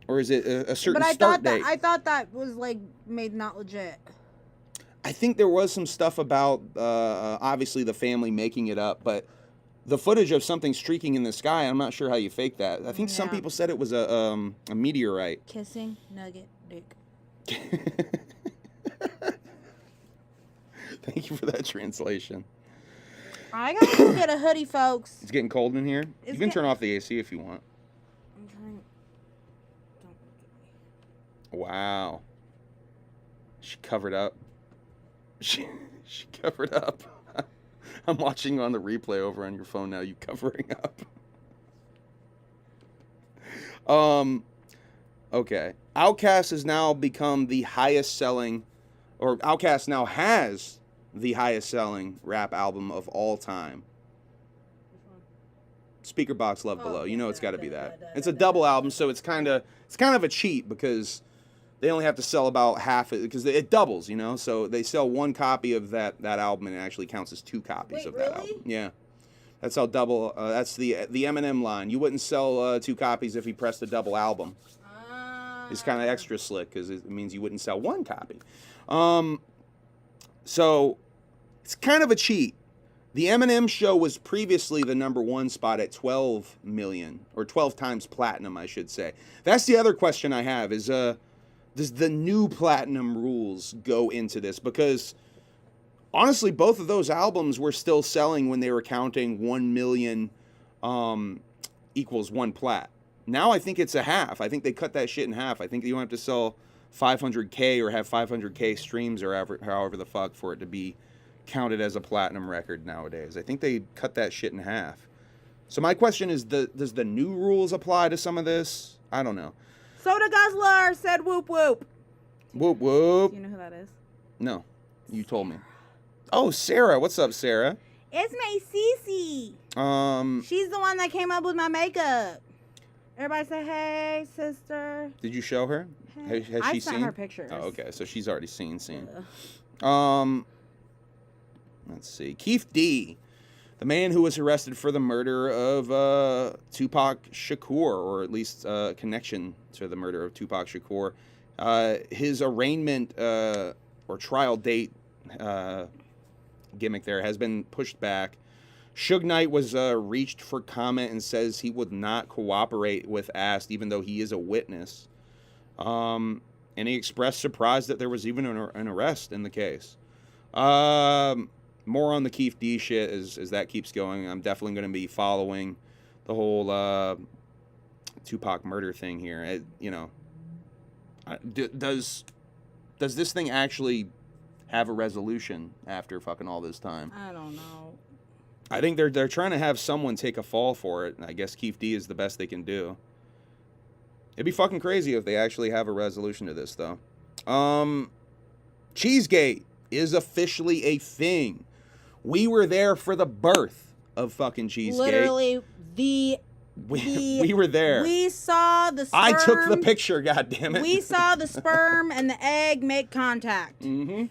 Or is it a certain start date? I thought that was, like, made not legit. I think there was some stuff about, obviously, the family making it up, but the footage of something streaking in the sky, I'm not sure how you fake that. I think some people said it was a meteorite. Kissing, nugget, dick. Thank you for that translation. I gotta go get a hoodie, folks. It's getting cold in here. You can turn off the AC if you want. I'm trying. Don't look at me. Wow. She covered up. She covered up. I'm watching on the replay over on your phone now. You covering up. Okay. Outkast has now become the highest selling, or Outkast now has the highest selling rap album of all time. Speaker Box Love Below. You know it's got to be that. It's a double album, so it's kind of a cheat because they only have to sell about half it because it doubles, So they sell one copy of that album and it actually counts as two copies of that album. Yeah. That's how double that's the Eminem line. You wouldn't sell two copies if he pressed a double album. It's kind of extra slick because it means you wouldn't sell one copy. So it's kind of a cheat. The Eminem show was previously the #1 spot at 12 million, or 12 times platinum, I should say. That's the other question I have is, does the new platinum rules go into this? Because honestly, both of those albums were still selling when they were counting 1 million equals one plat. Now I think it's a half. I think they cut that shit in half. I think you don't have to sell 500K or have 500K streams or however the fuck for it to be counted as a platinum record nowadays. I think they cut that shit in half. So my question is, does the new rules apply to some of this? I don't know. Soda Guzzler said whoop whoop. Whoop whoop. Do you know who that is? No, you told me. Oh, Sarah. What's up, Sarah? It's my Cece. She's the one that came up with my makeup. Everybody say, hey, sister. Did you show her? Hey. Has I she sent seen? her pictures. Oh, okay. So she's already seen. Ugh. Let's see. Keith D, the man who was arrested for the murder of Tupac Shakur, or at least connection to the murder of Tupac Shakur. His arraignment or trial date gimmick there has been pushed back. Suge Knight was reached for comment and says he would not cooperate with asked, even though he is a witness. And he expressed surprise that there was even an arrest in the case. More on the Keith D shit as that keeps going. I'm definitely going to be following the whole Tupac murder thing here. Does this thing actually have a resolution after fucking all this time? I don't know. I think they're trying to have someone take a fall for it. I guess Keith D is the best they can do. It'd be fucking crazy if they actually have a resolution to this, though. Cheesegate is officially a thing. We were there for the birth of fucking Cheesegate. Literally, we were there. We saw the sperm. I took the picture, goddammit. We saw the sperm and the egg make contact. Mm-hmm.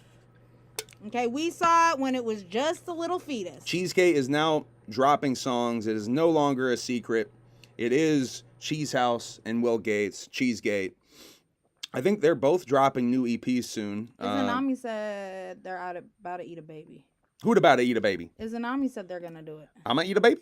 Okay, we saw it when it was just a little fetus. Cheesegate is now dropping songs. It is no longer a secret. It is Cheese House and Will Gates, Cheesegate. I think they're both dropping new EPs soon. Izanami said they're about to eat a baby. Who'd about to eat a baby? Izanami said they're gonna do it. I'm gonna eat a baby.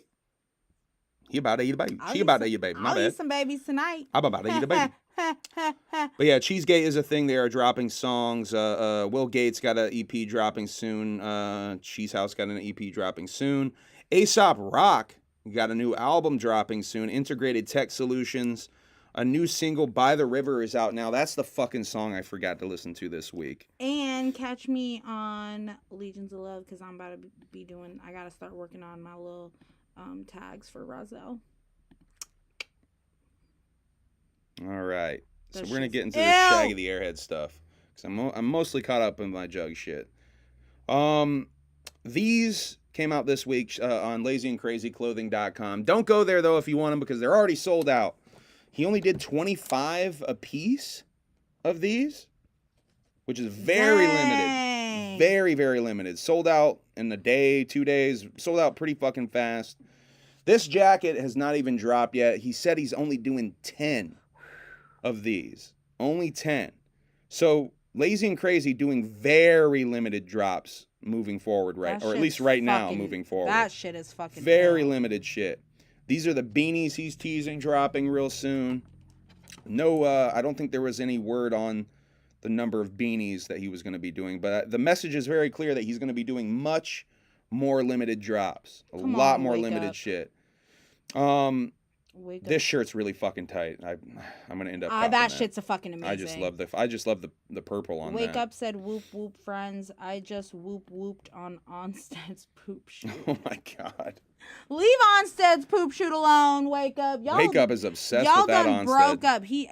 He about to eat a baby. She about to eat a baby. My I'll bad. eat some babies tonight. I'm about to eat a baby. But yeah, Cheesegate is a thing. They are dropping songs. Will Gates got an EP dropping soon. Cheese House got an EP dropping soon. Aesop Rock got a new album dropping soon. Integrated Tech Solutions. A new single, By the River, is out now. That's the fucking song I forgot to listen to this week. And catch me on Legions of Love because I'm about to be doing. I gotta start working on my little tags for Rozelle. All right, so That we're gonna shit's- get into the Ew! Shaggy the Airhead stuff because I'm mostly caught up in my jug shit. These came out this week on lazyandcrazyclothing.com. Don't go there though if you want them because they're already sold out. He only did 25 a piece of these, which is very limited. Very, very limited. Sold out in a day, 2 days. Sold out pretty fucking fast. This jacket has not even dropped yet. He said he's only doing 10 of these. Only 10. So, Lazy and Crazy doing very limited drops moving forward, right? That Or at shit's least right now fucking- moving forward. That shit is fucking Very ill. limited shit. These are the beanies he's teasing dropping real soon. No, I don't think there was any word on the number of beanies that he was going to be doing, but the message is very clear that he's going to be doing much more limited drops. Come lot on, more wake limited up. shit. Wake This up. shirt's really fucking tight. I'm going to end up Ah, copping that shit's a fucking amazing. I just love the purple on Wake that. up said whoop whoop friends. I just whooped on Onstead's poop shoot. Oh my god. Leave Onstead's poop shoot alone. Wake up. Y'all, Wake Up is obsessed y'all with that done Onstead. broke up. He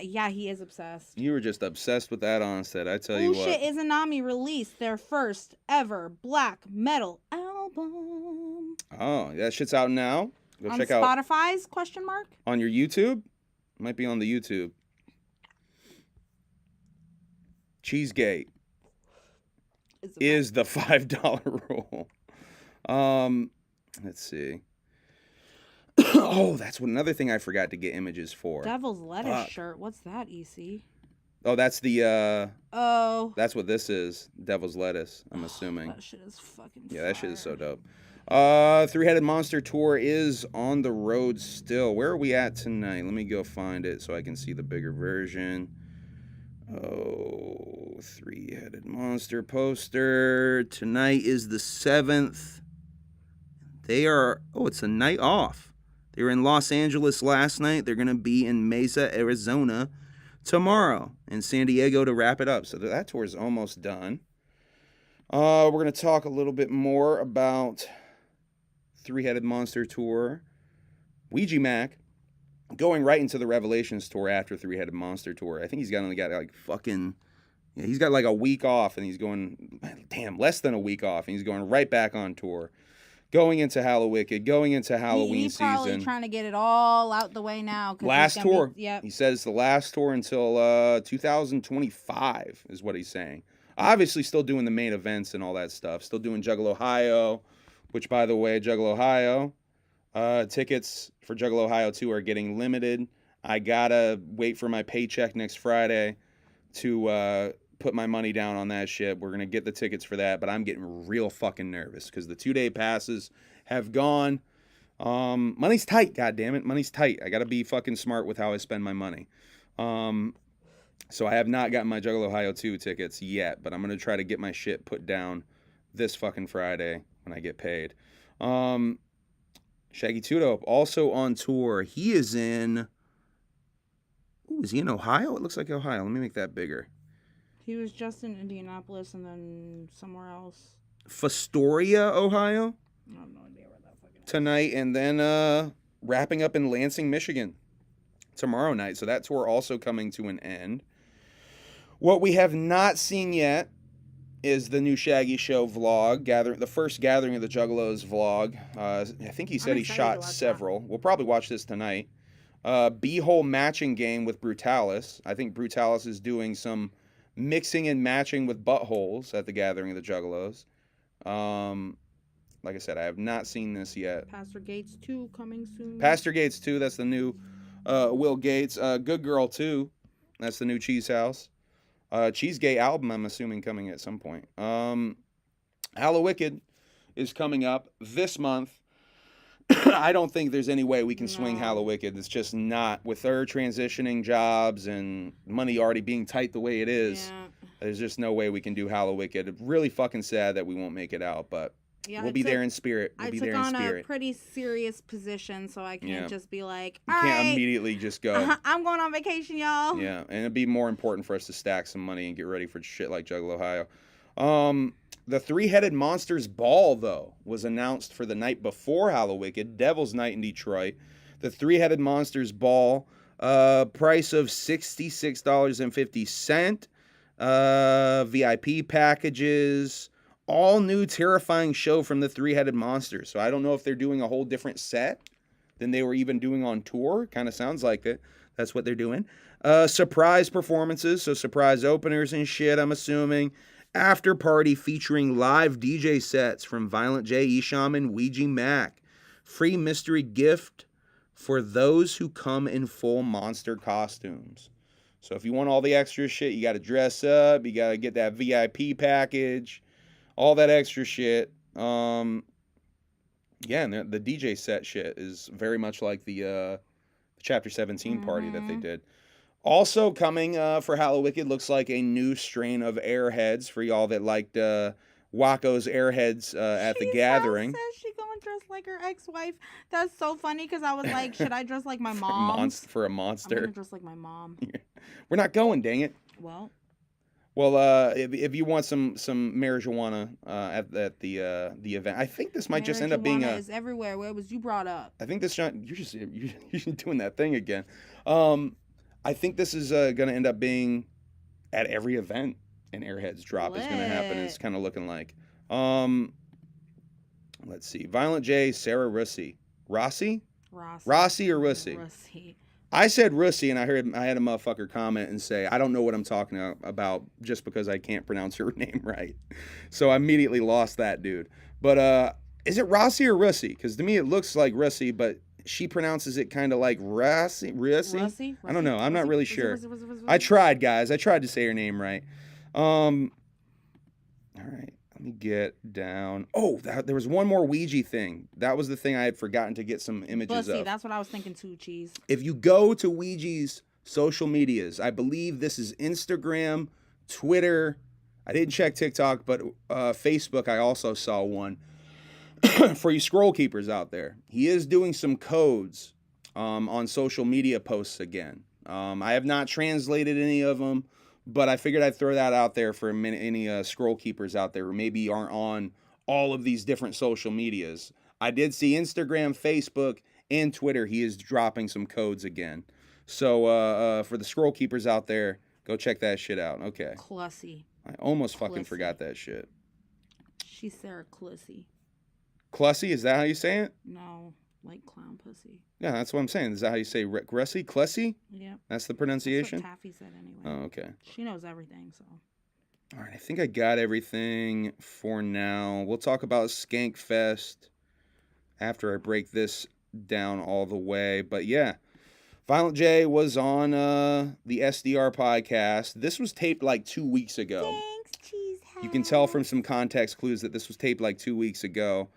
is obsessed. You were just obsessed with that Onstead. I tell you Oh what. shit, Izanami released their first ever black metal album. Oh, that shit's out now. Go On check out Spotify's ? on your YouTube. Might be on the YouTube. Cheesegate is the $5 rule. Let's see. Oh, that's another thing I forgot to get images for. Devil's Lettuce Fuck. shirt. What's that, EC? Oh, that's the Oh. that's what this is. Devil's Lettuce, I'm assuming. That shit is fucking Yeah, that shit is so fire. dope. Three-Headed Monster Tour is on the road still. Where are we at tonight? Let me go find it so I can see the bigger version. Oh, Three-Headed Monster poster. Tonight is the 7th. It's a night off. They were in Los Angeles last night. They're going to be in Mesa, Arizona tomorrow, and San Diego to wrap it up. So that tour is almost done. We're going to talk a little bit more about Three-Headed Monster Tour. Ouija Mac going right into the Revelations Tour after Three-Headed Monster Tour. I think he's only got like fucking... Yeah, he's got like a week off, and he's going... Damn, less than a week off, and he's going right back on tour. Going into Hallowicked, going into Halloween He's probably season. trying to get it all out the way now. 'cause Last he's gonna tour. Be, yep. He says the last tour until 2025 is what he's saying. Obviously still doing the main events and all that stuff. Still doing Juggalo Ohio, which, by the way, Juggalo Ohio, tickets for Juggalo Ohio 2 are getting limited. I gotta wait for my paycheck next Friday to put my money down on that shit. We're gonna get the tickets for that, but I'm getting real fucking nervous because the 2-day passes have gone. Money's tight, goddammit. Money's tight. I gotta be fucking smart with how I spend my money. So I have not gotten my Juggalo Ohio 2 tickets yet, but I'm gonna try to get my shit put down this fucking Friday when I get paid. Shaggy Tudo also on tour. He is in... Ooh, is he in Ohio? It looks like Ohio. Let me make that bigger. He was just in Indianapolis and then somewhere else. Fostoria, Ohio? I have no idea where that fucking is. Tonight, and then wrapping up in Lansing, Michigan tomorrow night. So that tour also coming to an end. What we have not seen yet is the new Shaggy Show vlog, the first Gathering of the Juggalos vlog. I think he said I'm he excited shot to watch several. We'll probably watch this tonight. B-hole matching game with Brutalis. I think Brutalis is doing some mixing and matching with buttholes at the Gathering of the Juggalos. Like I said, I have not seen this yet. Pastor Gates 2 coming soon. Pastor Gates 2, that's the new Will Gates. Good Girl 2, that's the new Cheese House. Cheesegate album, I'm assuming, coming at some point. Hallowicked is coming up this month. I don't think there's any way we can swing Hallowicked. It's just not. With her transitioning jobs and money already being tight the way it is, there's just no way we can do Hallowicked. Really fucking sad that we won't make it out, but we'll be there in spirit. I took on a pretty serious position, so I can't just be like, you can't immediately just go. I'm going on vacation, y'all. Yeah, and it'd be more important for us to stack some money and get ready for shit like Juggalo Ohio. The Three-Headed Monsters Ball, though, was announced for the night before Hallowicked, Devil's Night in Detroit. The Three-Headed Monsters Ball, price of $66.50. VIP packages, all new terrifying show from the Three-Headed Monsters. So I don't know if they're doing a whole different set than they were even doing on tour. Kind of sounds like it. That's what they're doing. Surprise performances, so surprise openers and shit, I'm assuming. After party featuring live DJ sets from Violent J, Esham, and Ouija Mac. Free mystery gift for those who come in full monster costumes. So if you want all the extra shit, you got to dress up. You got to get that VIP package. All that extra shit. Yeah, and the DJ set shit is very much like the Chapter 17 party that they did. Also coming for Hallowicked looks like a new strain of Airheads for y'all that liked Waco's Airheads at the gathering. Says she gonna dress like her ex-wife. That's so funny because I was like, should I dress like my mom? For a monster. I'm gonna dress like my mom. We're not going, dang it. Well, if you want some marijuana at the event, I think this might just end up being is everywhere. Where was you brought up? I think this you're doing that thing again. I think this is going to end up being at every event an Airheads drop is going to happen. It's kind of looking like. Let's see. Violent J, Sarah Russi. Rossi or Russi? Russi. I said Russi, and I had a motherfucker comment and say, I don't know what I'm talking about just because I can't pronounce her name right. So I immediately lost that dude. But is it Rossi or Russi? Because to me it looks like Russi, but she pronounces it kind of like Russi? I don't know. I'm not really sure. I tried, guys. I tried to say her name right. All right. Let me get down. Oh, there was one more Ouija thing. That was the thing I had forgotten to get some images of. That's what I was thinking too, Cheese. If you go to Ouija's social medias, I believe this is Instagram, Twitter. I didn't check TikTok, but Facebook, I also saw one. For you scroll keepers out there, he is doing some codes on social media posts again. I have not translated any of them, but I figured I'd throw that out there for any scroll keepers out there who maybe aren't on all of these different social medias. I did see Instagram, Facebook, and Twitter. He is dropping some codes again. So for the scroll keepers out there, go check that shit out. Okay. Clussy. I almost fucking forgot that shit. She's Sarah Clussy. Clussy, is that how you say it? No, like clown pussy. Yeah, that's what I'm saying. Is that how you say Russi? Clussy? Yeah. That's the pronunciation? That's what Taffy said anyway. Oh, okay. She knows everything, so. All right, I think I got everything for now. We'll talk about Skankfest after I break this down all the way. But yeah, Violent J was on the SDR podcast. This was taped like 2 weeks ago. Thanks, Cheesehead. You can tell from some context clues that this was taped like 2 weeks ago.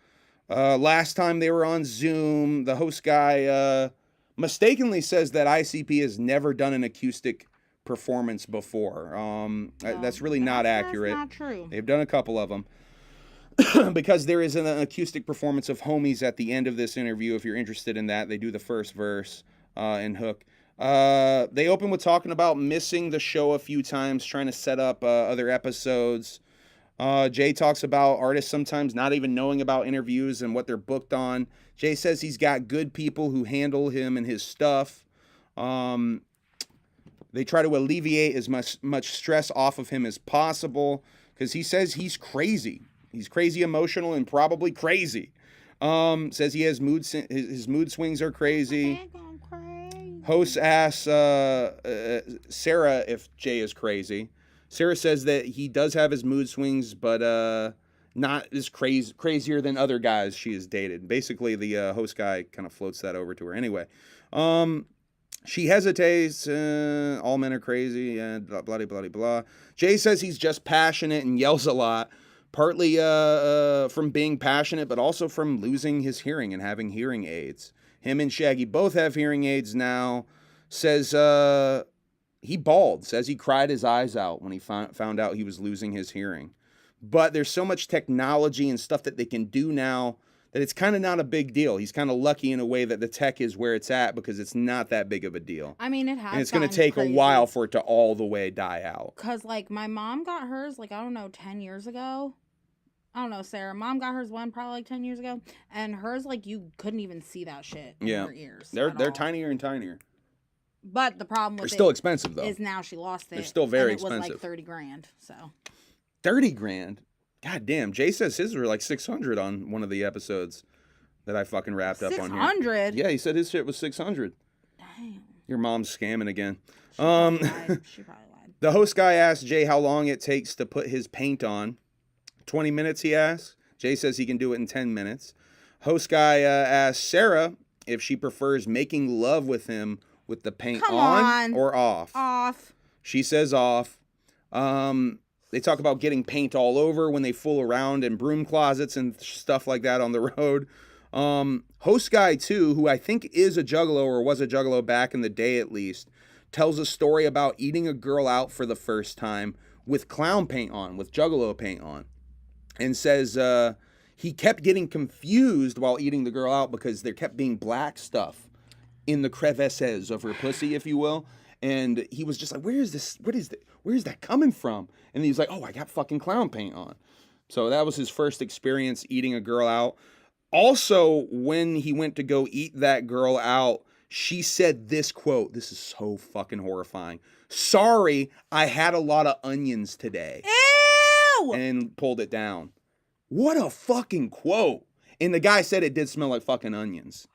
Last time they were on Zoom, the host guy mistakenly says that ICP has never done an acoustic performance before. That's really not accurate. That's not true. They've done a couple of them. Because there is an acoustic performance of Homies at the end of this interview. If you're interested in that, they do the first verse and hook. They open with talking about missing the show a few times, trying to set up other episodes. Jay talks about artists sometimes not even knowing about interviews and what they're booked on. Jay says he's got good people who handle him and his stuff. They try to alleviate as much stress off of him as possible because he says he's crazy. He's crazy emotional and probably crazy. Says he has his mood swings are crazy. Host asks Sarah if Jay is crazy. Sarah says that he does have his mood swings, but not as crazier than other guys she has dated. Basically, the host guy kind of floats that over to her. Anyway, she hesitates. All men are crazy, and blah, blah, blah, blah, blah. Jay says he's just passionate and yells a lot, partly from being passionate, but also from losing his hearing and having hearing aids. Him and Shaggy both have hearing aids now. Says he bawled. Says he cried his eyes out when he found out he was losing his hearing. But there's so much technology and stuff that they can do now that it's kind of not a big deal. He's kind of lucky in a way that the tech is where it's at because it's not that big of a deal. I mean, it has. And it's going to take a while for it to all the way die out. Because, like, my mom got hers, like, I don't know, 10 years ago. I don't know, Sarah. Mom got hers probably like 10 years ago. And hers, like, you couldn't even see that shit in her ears. They're tinier and tinier. But the problem with they're still expensive, though. Is now she lost it. They're still very and it expensive. was like $30,000, so. 30 grand? God damn. Jay says his were like 600 on one of the episodes that I fucking wrapped up on here. 600? Yeah, he said his shit was 600. Damn. Your mom's scamming again. She probably lied. The host guy asked Jay how long it takes to put his paint on. 20 minutes, he asks. Jay says he can do it in 10 minutes. Host guy asked Sarah if she prefers making love with him with the paint on or off. Off. She says off. They talk about getting paint all over when they fool around in broom closets and stuff like that on the road. Host guy, too, who I think is a juggalo or was a juggalo back in the day at least, tells a story about eating a girl out for the first time with clown paint on, with juggalo paint on. And says he kept getting confused while eating the girl out because there kept being black stuff in the crevices of her pussy, if you will. And he was just like, where is this? What is that? Where is that coming from? And he was like, oh, I got fucking clown paint on. So that was his first experience eating a girl out. Also, when he went to go eat that girl out, she said this quote. This is so fucking horrifying. Sorry, I had a lot of onions today. Ew! And pulled it down. What a fucking quote. And the guy said it did smell like fucking onions.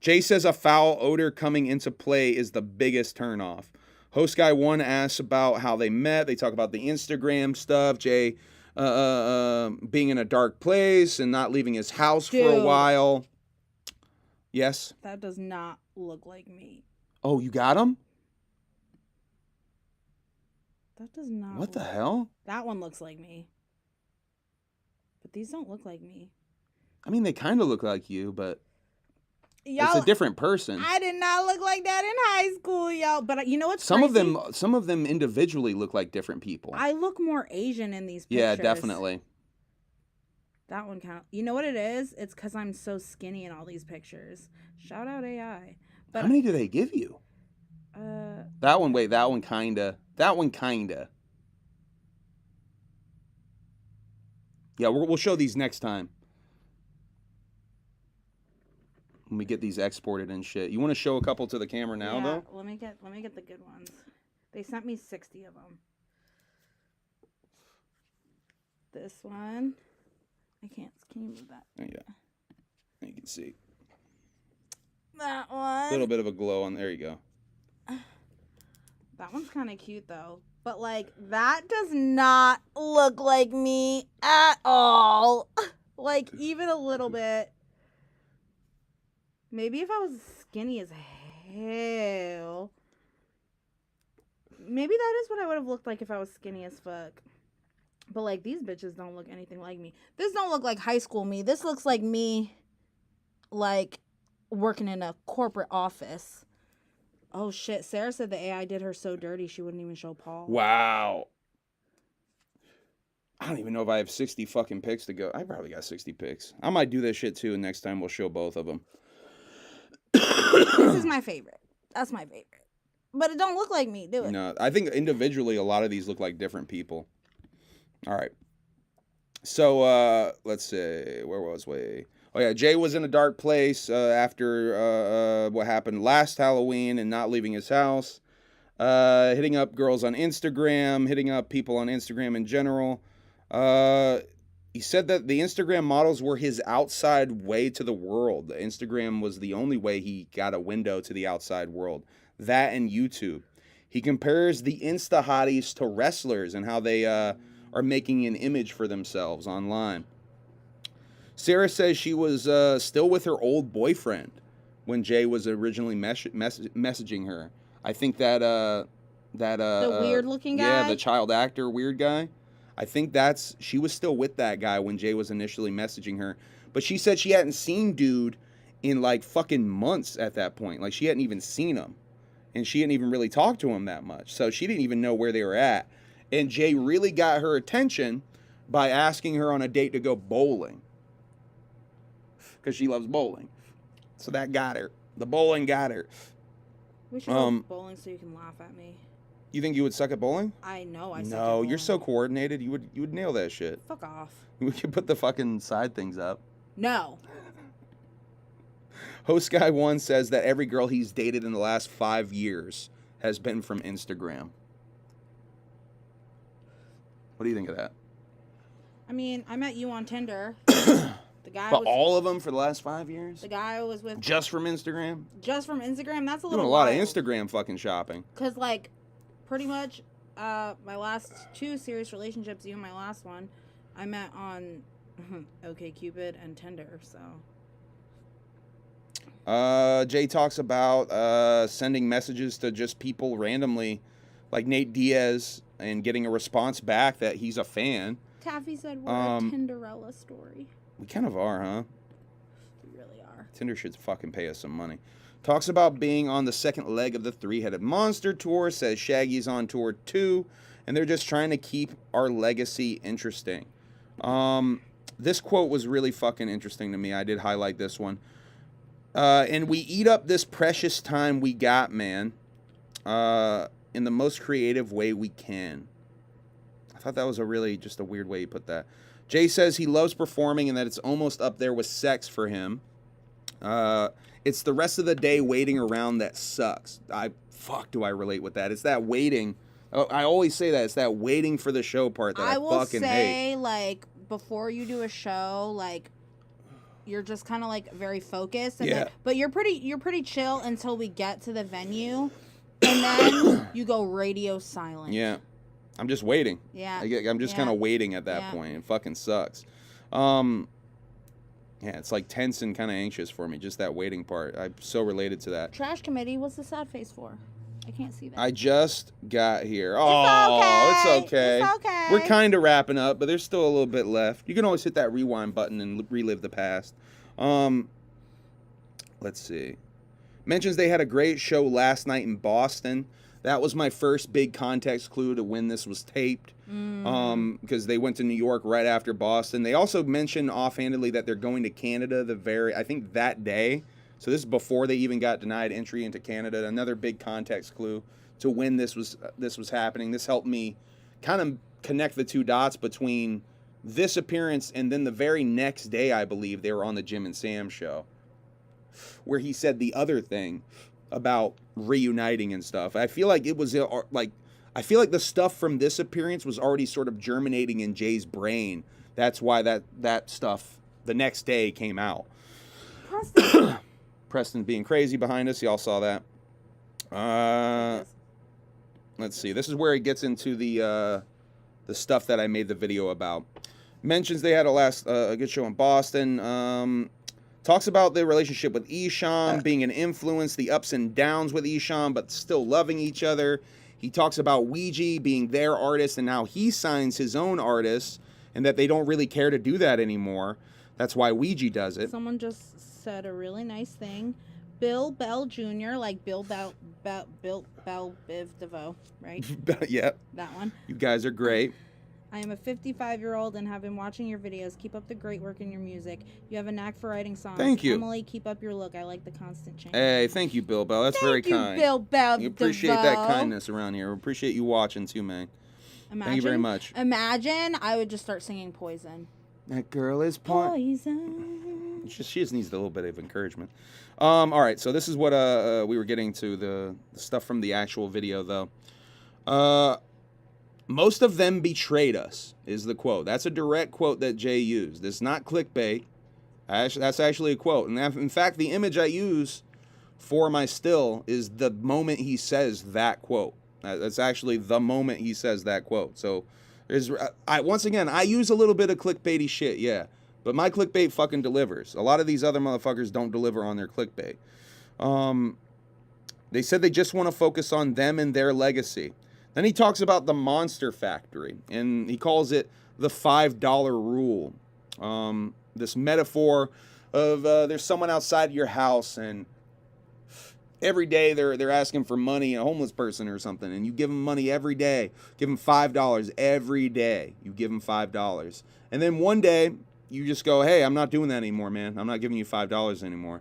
Jay says a foul odor coming into play is the biggest turnoff. Host guy 1 asks about how they met. They talk about the Instagram stuff. Jay being in a dark place and not leaving his house for a while. Yes? That does not look like me. Oh, you got him? That does not. What the hell? That one looks like me. But these don't look like me. I mean, they kind of look like you, but Y'all, it's a different person. I did not look like that in high school, y'all. But you know what's some crazy? Some of them individually look like different people. I look more Asian in these pictures. Yeah, definitely. That one kind of. You know what it is? It's because I'm so skinny in all these pictures. Shout out AI. But how many do they give you? That one. Wait, that one kinda. That one kinda. Yeah, we'll show these next time. When we get these exported and shit. You want to show a couple to the camera now, though? Let me get the good ones. They sent me 60 of them. This one. I can't. Can you move that? Yeah. You can see. That one. A little bit of a glow on there. You go. That one's kind of cute, though. But, like, that does not look like me at all. Like, even a little bit. Maybe if I was skinny as hell. Maybe that is what I would have looked like if I was skinny as fuck. But, like, these bitches don't look anything like me. This don't look like high school me. This looks like me, like, working in a corporate office. Oh, shit. Sarah said the AI did her so dirty she wouldn't even show Paul. Wow. I don't even know if I have 60 fucking pics to go. I probably got 60 pics. I might do this shit, too, and next time we'll show both of them. This is my favorite. That's my favorite. But it don't look like me, do it? No, I think individually a lot of these look like different people. All right. So, let's see. Where was we? Oh, yeah. Jay was in a dark place after what happened last Halloween and not leaving his house. Hitting up girls on Instagram, hitting up people on Instagram in general. He said that the Instagram models were his outside way to the world. Instagram was the only way he got a window to the outside world. That and YouTube. He compares the Insta hotties to wrestlers and how they are making an image for themselves online. Sarah says she was still with her old boyfriend when Jay was originally messaging her. I think that the weird-looking guy? Yeah, the child actor weird guy. I think she was still with that guy when Jay was initially messaging her. But she said she hadn't seen dude in like fucking months at that point. Like she hadn't even seen him. And she hadn't even really talked to him that much. So she didn't even know where they were at. And Jay really got her attention by asking her on a date to go bowling. Because she loves bowling. So that got her. The bowling got her. We should go bowling so you can laugh at me. You think you would suck at bowling? I know I suck at No, bowling. you're so coordinated. You would nail that shit. Fuck off. We could put the fucking side things up. No. Host Guy 1 says that every girl he's dated in the last 5 years has been from Instagram. What do you think of that? I mean, I met you on Tinder. The guy But was, all of them for the last 5 years? the guy I was with Just from Instagram? just from Instagram. That's a little Doing a lot of wild. Instagram fucking shopping. Cause like, pretty much, my last 2 serious relationships, even my last one, I met on OkCupid and Tinder. So. Jay talks about sending messages to just people randomly, like Nate Diaz, and getting a response back that he's a fan. Taffy said we're a Tinderella story. We kind of are, huh? We really are. Tinder should fucking pay us some money. Talks about being on the second leg of the Three-Headed Monster tour. Says Shaggy's on tour too. And they're just trying to keep our legacy interesting. This quote was really fucking interesting to me. I did highlight this one. And we eat up this precious time we got, man, in the most creative way we can. I thought that was just a weird way you put that. Jay says he loves performing and that it's almost up there with sex for him. It's the rest of the day waiting around that sucks. Do I relate with that? It's that waiting. I always say that. It's that waiting for the show part that I fucking hate. say, like, before you do a show, like, you're just kind of like very focused. And Yeah. then, but you're pretty chill until we get to the venue. And then you go radio silent. Yeah. I'm just waiting. Yeah. I'm just kind of waiting at that point. It fucking sucks. Yeah, it's like tense and kind of anxious for me, just that waiting part. I'm so related to that. Trash committee, what's the sad face for? I can't see that. I just got here. Oh, it's okay. It's okay. We're kind of wrapping up, but there's still a little bit left. You can always hit that rewind button and relive the past. Let's see. Mentions they had a great show last night in Boston. That was my first big context clue to when this was taped. Because they went to New York right after Boston. They also mentioned offhandedly that they're going to Canada I think that day. So this is before they even got denied entry into Canada. Another big context clue to when this was happening. This helped me kind of connect the two dots between this appearance and then the very next day, I believe, they were on the Jim and Sam show, where he said the other thing about reuniting and stuff. I feel like it was I feel like the stuff from this appearance was already sort of germinating in Jay's brain. That's why that stuff the next day came out. Preston being crazy behind us. Y'all saw that. Let's see. This is where he gets into the stuff that I made the video about. Mentions they had a good show in Boston. Talks about the relationship with Isham, being an influence, the ups and downs with Isham, but still loving each other. He talks about Ouija being their artist and now he signs his own artists and that they don't really care to do that anymore. That's why Ouija does it. Someone just said a really nice thing. Bill Bell Jr., like Bill Bell Biv DeVoe, right? Yep. That one. You guys are great. I am a 55-year-old and have been watching your videos. Keep up the great work in your music. You have a knack for writing songs. Thank you. Emily, keep up your look. I like the constant change. Hey, thank you, Bill Bell. That's very kind. Thank you, Bill Bell. We appreciate that kindness around here. We appreciate you watching too, man. Thank you very much. Imagine I would just start singing Poison. That girl is Poison. She just needs a little bit of encouragement. All right, so this is what we were getting to, the stuff from the actual video, though. Most of them betrayed us, is the quote. That's a direct quote that Jay used. It's not clickbait. That's actually a quote. And in fact, the image I use for my still is the moment he says that quote. That's actually the moment he says that quote. So Once again, I use a little bit of clickbaity shit, yeah. But my clickbait fucking delivers. A lot of these other motherfuckers don't deliver on their clickbait. They said they just want to focus on them and their legacy. Then he talks about the Monster Factory, and he calls it the $5 rule. This metaphor of there's someone outside your house, and every day they're asking for money, a homeless person or something, and you give them money every day. Give them $5 every day. You give them $5. And then one day, you just go, hey, I'm not doing that anymore, man. I'm not giving you $5 anymore.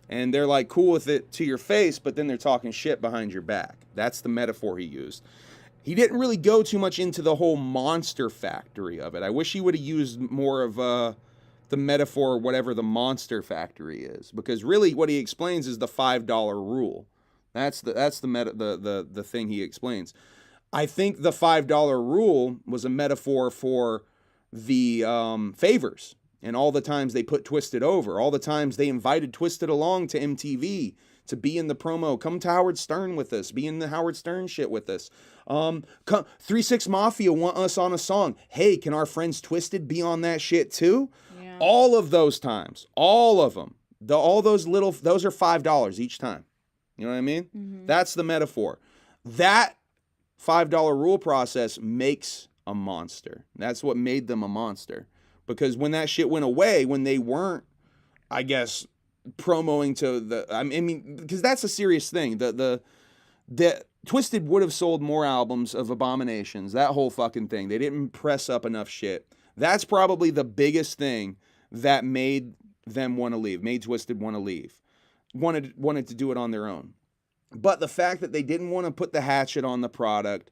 And they're like cool with it to your face, but then they're talking shit behind your back. That's the metaphor he used. He didn't really go too much into the whole Monster Factory of it. I wish he would have used more of the metaphor, whatever the Monster Factory is, because really what he explains is the $5 rule. That's the thing he explains. I think the $5 rule was a metaphor for the favors and all the times they put Twisted over, all the times they invited Twisted along to MTV to be in the promo. Come to Howard Stern with us. Be in the Howard Stern shit with us. 3-6 Mafia want us on a song. Hey, can our friends Twisted be on that shit too? Yeah. All of those times, all of them, those are $5 each time. You know what I mean? Mm-hmm. That's the metaphor. That $5 rule process makes a monster. That's what made them a monster. Because when that shit went away, when they weren't, I guess, promoting to I mean, because that's a serious thing. The Twisted would have sold more albums of Abominations, that whole fucking thing. They didn't press up enough shit. That's probably the biggest thing that made them want to leave, made Twisted want to leave. Wanted to do it on their own. But the fact that they didn't want to put the hatchet on the product,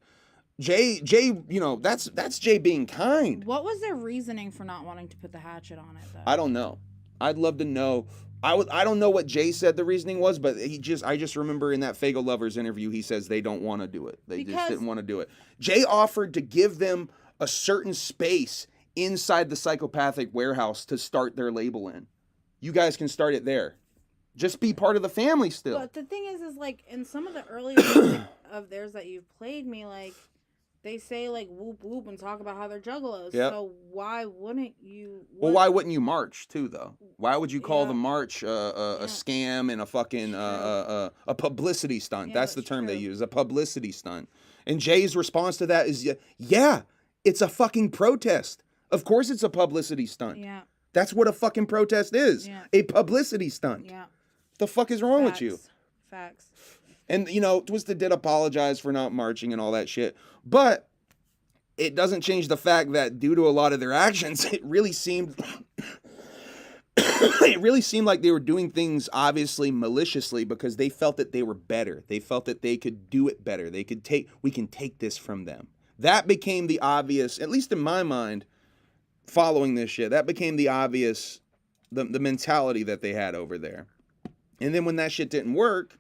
Jay, you know, that's Jay being kind. What was their reasoning for not wanting to put the hatchet on it, though? I don't know. I'd love to know. I don't know what Jay said the reasoning was, but I just remember in that Fago Lovers interview, he says they don't want to do it. They just didn't want to do it. Jay offered to give them a certain space inside the Psychopathic warehouse to start their label in. You guys can start it there. Just be part of the family still. But the thing is like, in some of the earlier music of theirs that you've played me, like, they say, like, whoop whoop and talk about how they're juggalos. Yep. So why wouldn't you... Well, why wouldn't you march, too, though? Why would you call the march a scam and a fucking a publicity stunt? That's the term they use, a publicity stunt. And Jay's response to that is, yeah, it's a fucking protest. Of course it's a publicity stunt. Yeah. That's what a fucking protest is. Yeah. A publicity stunt. Yeah. The fuck is wrong with you? Facts. And, you know, Twisted did apologize for not marching and all that shit. But it doesn't change the fact that due to a lot of their actions, it really seemed like they were doing things obviously maliciously because they felt that they were better. They felt that they could do it better. We can take this from them. That became the obvious, at least in my mind, following this shit, that became the obvious, the mentality that they had over there. And then when that shit didn't work,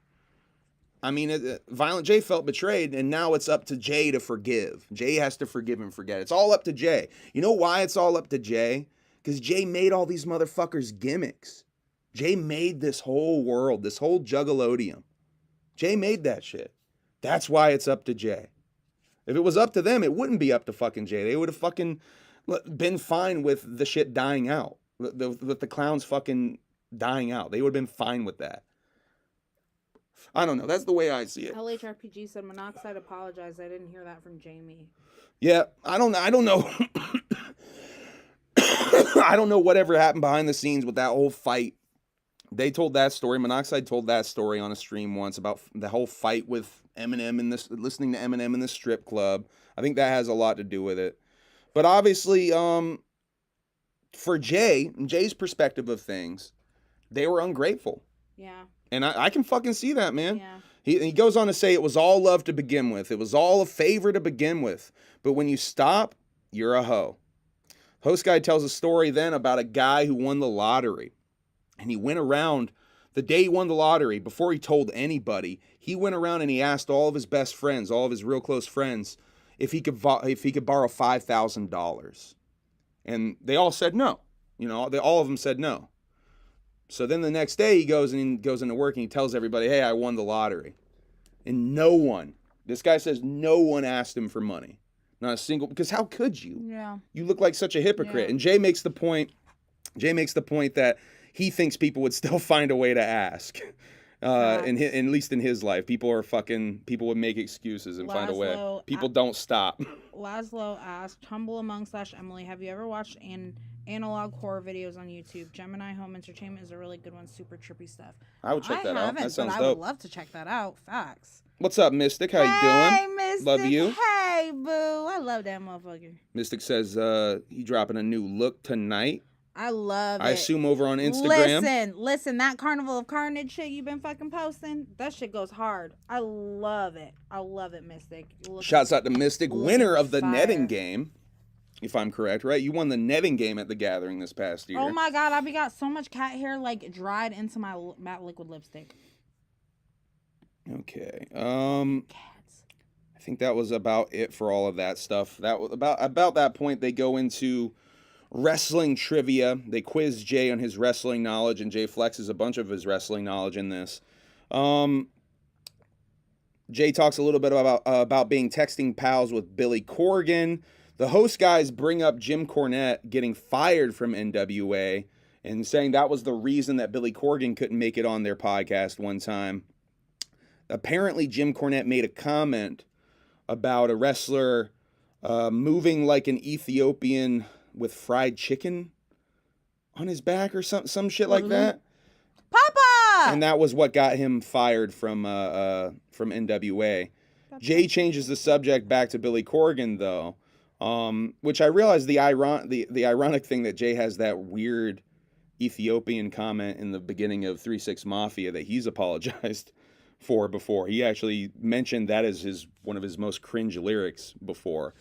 I mean, Violent J felt betrayed, and now it's up to Jay to forgive. Jay has to forgive and forget. It's all up to Jay. You know why it's all up to Jay? Because Jay made all these motherfuckers gimmicks. Jay made this whole world, this whole juggalodium. Jay made that shit. That's why it's up to Jay. If it was up to them, it wouldn't be up to fucking Jay. They would have fucking been fine with the shit dying out. With the clowns fucking dying out. They would have been fine with that. I don't know. That's the way I see it. LHRPG said Monoxide apologized. I didn't hear that from Jamie. Yeah, I don't know. I don't know whatever happened behind the scenes with that whole fight. They told that story. Monoxide told that story on a stream once about the whole fight with Eminem and listening to Eminem in the strip club. I think that has a lot to do with it. But obviously, for Jay's perspective of things, they were ungrateful. Yeah. And I can fucking see that, man. Yeah. He goes on to say it was all love to begin with. It was all a favor to begin with. But when you stop, you're a hoe. Host Guy tells a story then about a guy who won the lottery. And he went around the day he won the lottery, before he told anybody, he went around and he asked all of his best friends, all of his real close friends, if he could borrow $5,000. And they all said no. You know, all of them said no. So then the next day he goes into work and he tells everybody, hey, I won the lottery. And no one, this guy says no one asked him for money. Not a single, because how could you? Yeah. You look like such a hypocrite. Yeah. And Jay makes the point that he thinks people would still find a way to ask. At least in his life, people would make excuses and find a way. People don't stop. Laszlo asked, Humble Among / Emily, have you ever watched analog horror videos on YouTube? Gemini Home Entertainment is a really good one. Super trippy stuff. I would check that out. That sounds but dope. I would love to check that out. Facts. What's up, Mystic? How you doing? Hey, Mystic. Love you. Hey, boo. I love that motherfucker. Mystic says he dropping a new look tonight. I love it. I assume over on Instagram. Listen, that Carnival of Carnage shit you've been fucking posting, that shit goes hard. I love it, Mystic. Shouts out to Mystic, winner of the fire. netting game, if I'm correct, right? You won the netting game at the gathering this past year. Oh my god, I got so much cat hair like dried into my matte liquid lipstick. Okay. I think that was about it for all of that stuff. That was about that point they go into wrestling trivia. They quiz Jay on his wrestling knowledge, and Jay flexes a bunch of his wrestling knowledge in this. Jay talks a little bit about being texting pals with Billy Corgan. The host guys bring up Jim Cornette getting fired from NWA and saying that was the reason that Billy Corgan couldn't make it on their podcast one time. Apparently, Jim Cornette made a comment about a wrestler moving like an Ethiopian with fried chicken on his back or some shit like that. Papa! And that was what got him fired from NWA. Jay changes the subject back to Billy Corgan though, which I realized the ironic thing that Jay has that weird Ethiopian comment in the beginning of 3-6 Mafia that he's apologized for before. He actually mentioned that as one of his most cringe lyrics before.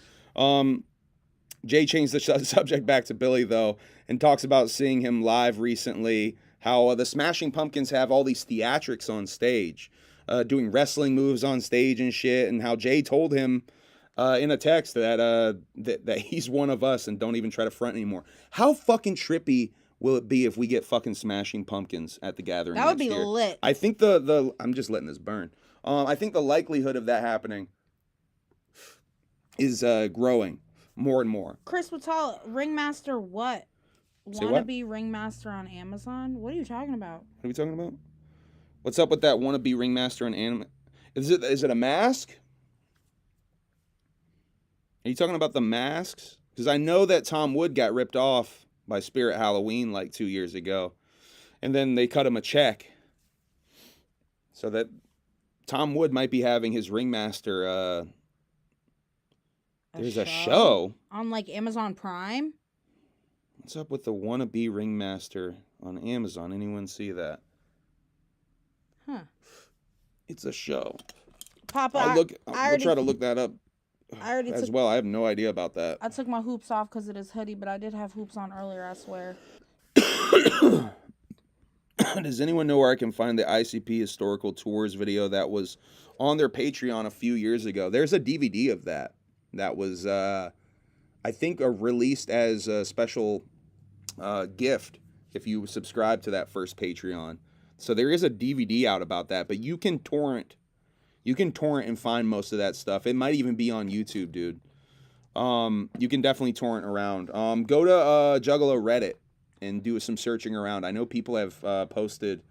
Jay changed the subject back to Billy, though, and talks about seeing him live recently, how the Smashing Pumpkins have all these theatrics on stage, doing wrestling moves on stage and shit, and how Jay told him in a text that he's one of us and don't even try to front anymore. How fucking trippy will it be if we get fucking Smashing Pumpkins at the gathering? That would be year? lit. I think I'm just letting this burn. I think the likelihood of that happening is growing more and more. Chris Wattal, Ringmaster what? Say Wanna what? be Ringmaster on Amazon? What are you talking about? What are we talking about? What's up with that wannabe ringmaster on anime? Is it a mask? Are you talking about the masks? Because I know that Tom Wood got ripped off by Spirit Halloween like 2 years ago. And then they cut him a check. So that Tom Wood might be having his ringmaster there's a show on like Amazon Prime. What's up with the wannabe ringmaster on Amazon? Anyone see that? Huh. It's a show. Papa, I'll try to look that up well. I have no idea about that. I took my hoops off because it is hoodie, but I did have hoops on earlier, I swear. Does anyone know where I can find the ICP historical tours video that was on their Patreon a few years ago? There's a DVD of that. That was, I think, released as a special gift if you subscribe to that first Patreon. So there is a DVD out about that, but you can torrent and find most of that stuff. It might even be on YouTube, dude. You can definitely torrent around. Go to Juggalo Reddit and do some searching around. I know people have posted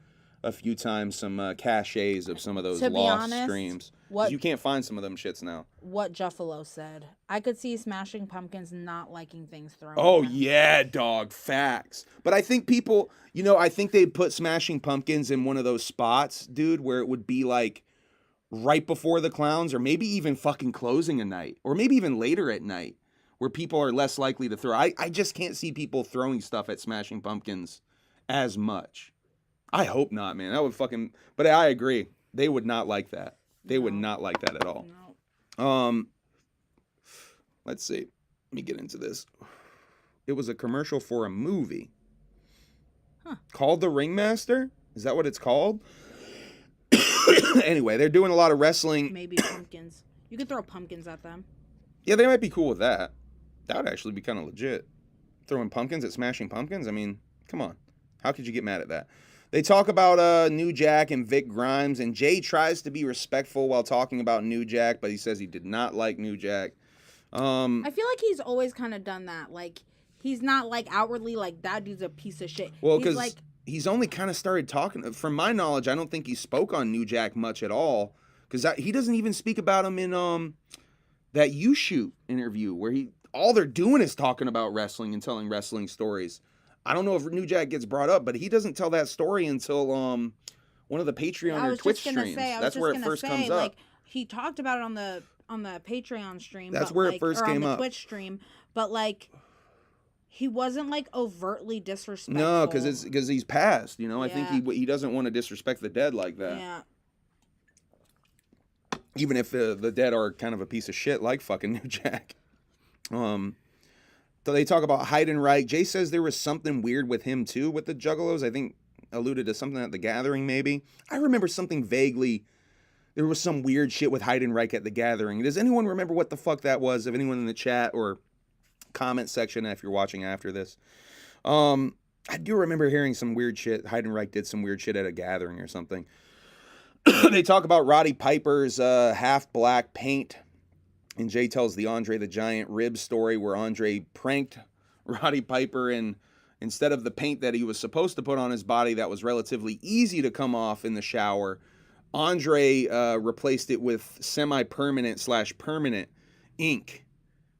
a few times some caches of some of those lost streams. You can't find some of them shits now. What Juggalo said. I could see Smashing Pumpkins not liking things thrown. Oh, yeah, dog. Facts. But I think people, I think they put Smashing Pumpkins in one of those spots, dude, where it would be like right before the clowns or maybe even fucking closing a night or maybe even later at night where people are less likely to throw. I just can't see people throwing stuff at Smashing Pumpkins as much. I hope not, man. That would fucking... But I agree. They would not like that. They would not like that at all. No. Let's see. Let me get into this. It was a commercial for a movie. Called The Ringmaster? Is that what it's called? Anyway, they're doing a lot of wrestling. Maybe pumpkins. You could throw pumpkins at them. Yeah, they might be cool with that. That would actually be kind of legit. Throwing pumpkins at Smashing Pumpkins? I mean, come on. How could you get mad at that? They talk about New Jack and Vic Grimes, and Jay tries to be respectful while talking about New Jack, but he says he did not like New Jack. I feel like he's always kind of done that. Like, he's not, like, outwardly, like, that dude's a piece of shit. Well, he's because like, he's only kind of started talking. From my knowledge, I don't think he spoke on New Jack much at all. Because he doesn't even speak about him in that You Shoot interview where all they're doing is talking about wrestling and telling wrestling stories. I don't know if New Jack gets brought up, but he doesn't tell that story until one of the Patreon or Twitch streams. That's where it first comes up. Like, he talked about it on the Patreon stream. That's where it first came up. On up. the Twitch stream, but like, he wasn't like overtly disrespectful. No, because he's passed. You know, I Yeah. think he doesn't want to disrespect the dead like that. Yeah. Even if the dead are kind of a piece of shit like fucking New Jack. So they talk about Heidenreich. Jay says there was something weird with him too with the Juggalos. I think alluded to something at the Gathering maybe. I remember something vaguely. There was some weird shit with Heidenreich at the Gathering. Does anyone remember what the fuck that was? If anyone in the chat or comment section if you're watching after this. I do remember hearing some weird shit. Heidenreich did some weird shit at a Gathering or something. They talk about Roddy Piper's half black paint. And Jay tells the Andre the Giant rib story where Andre pranked Roddy Piper, and instead of the paint that he was supposed to put on his body that was relatively easy to come off in the shower, Andre replaced it with semi-permanent / permanent ink.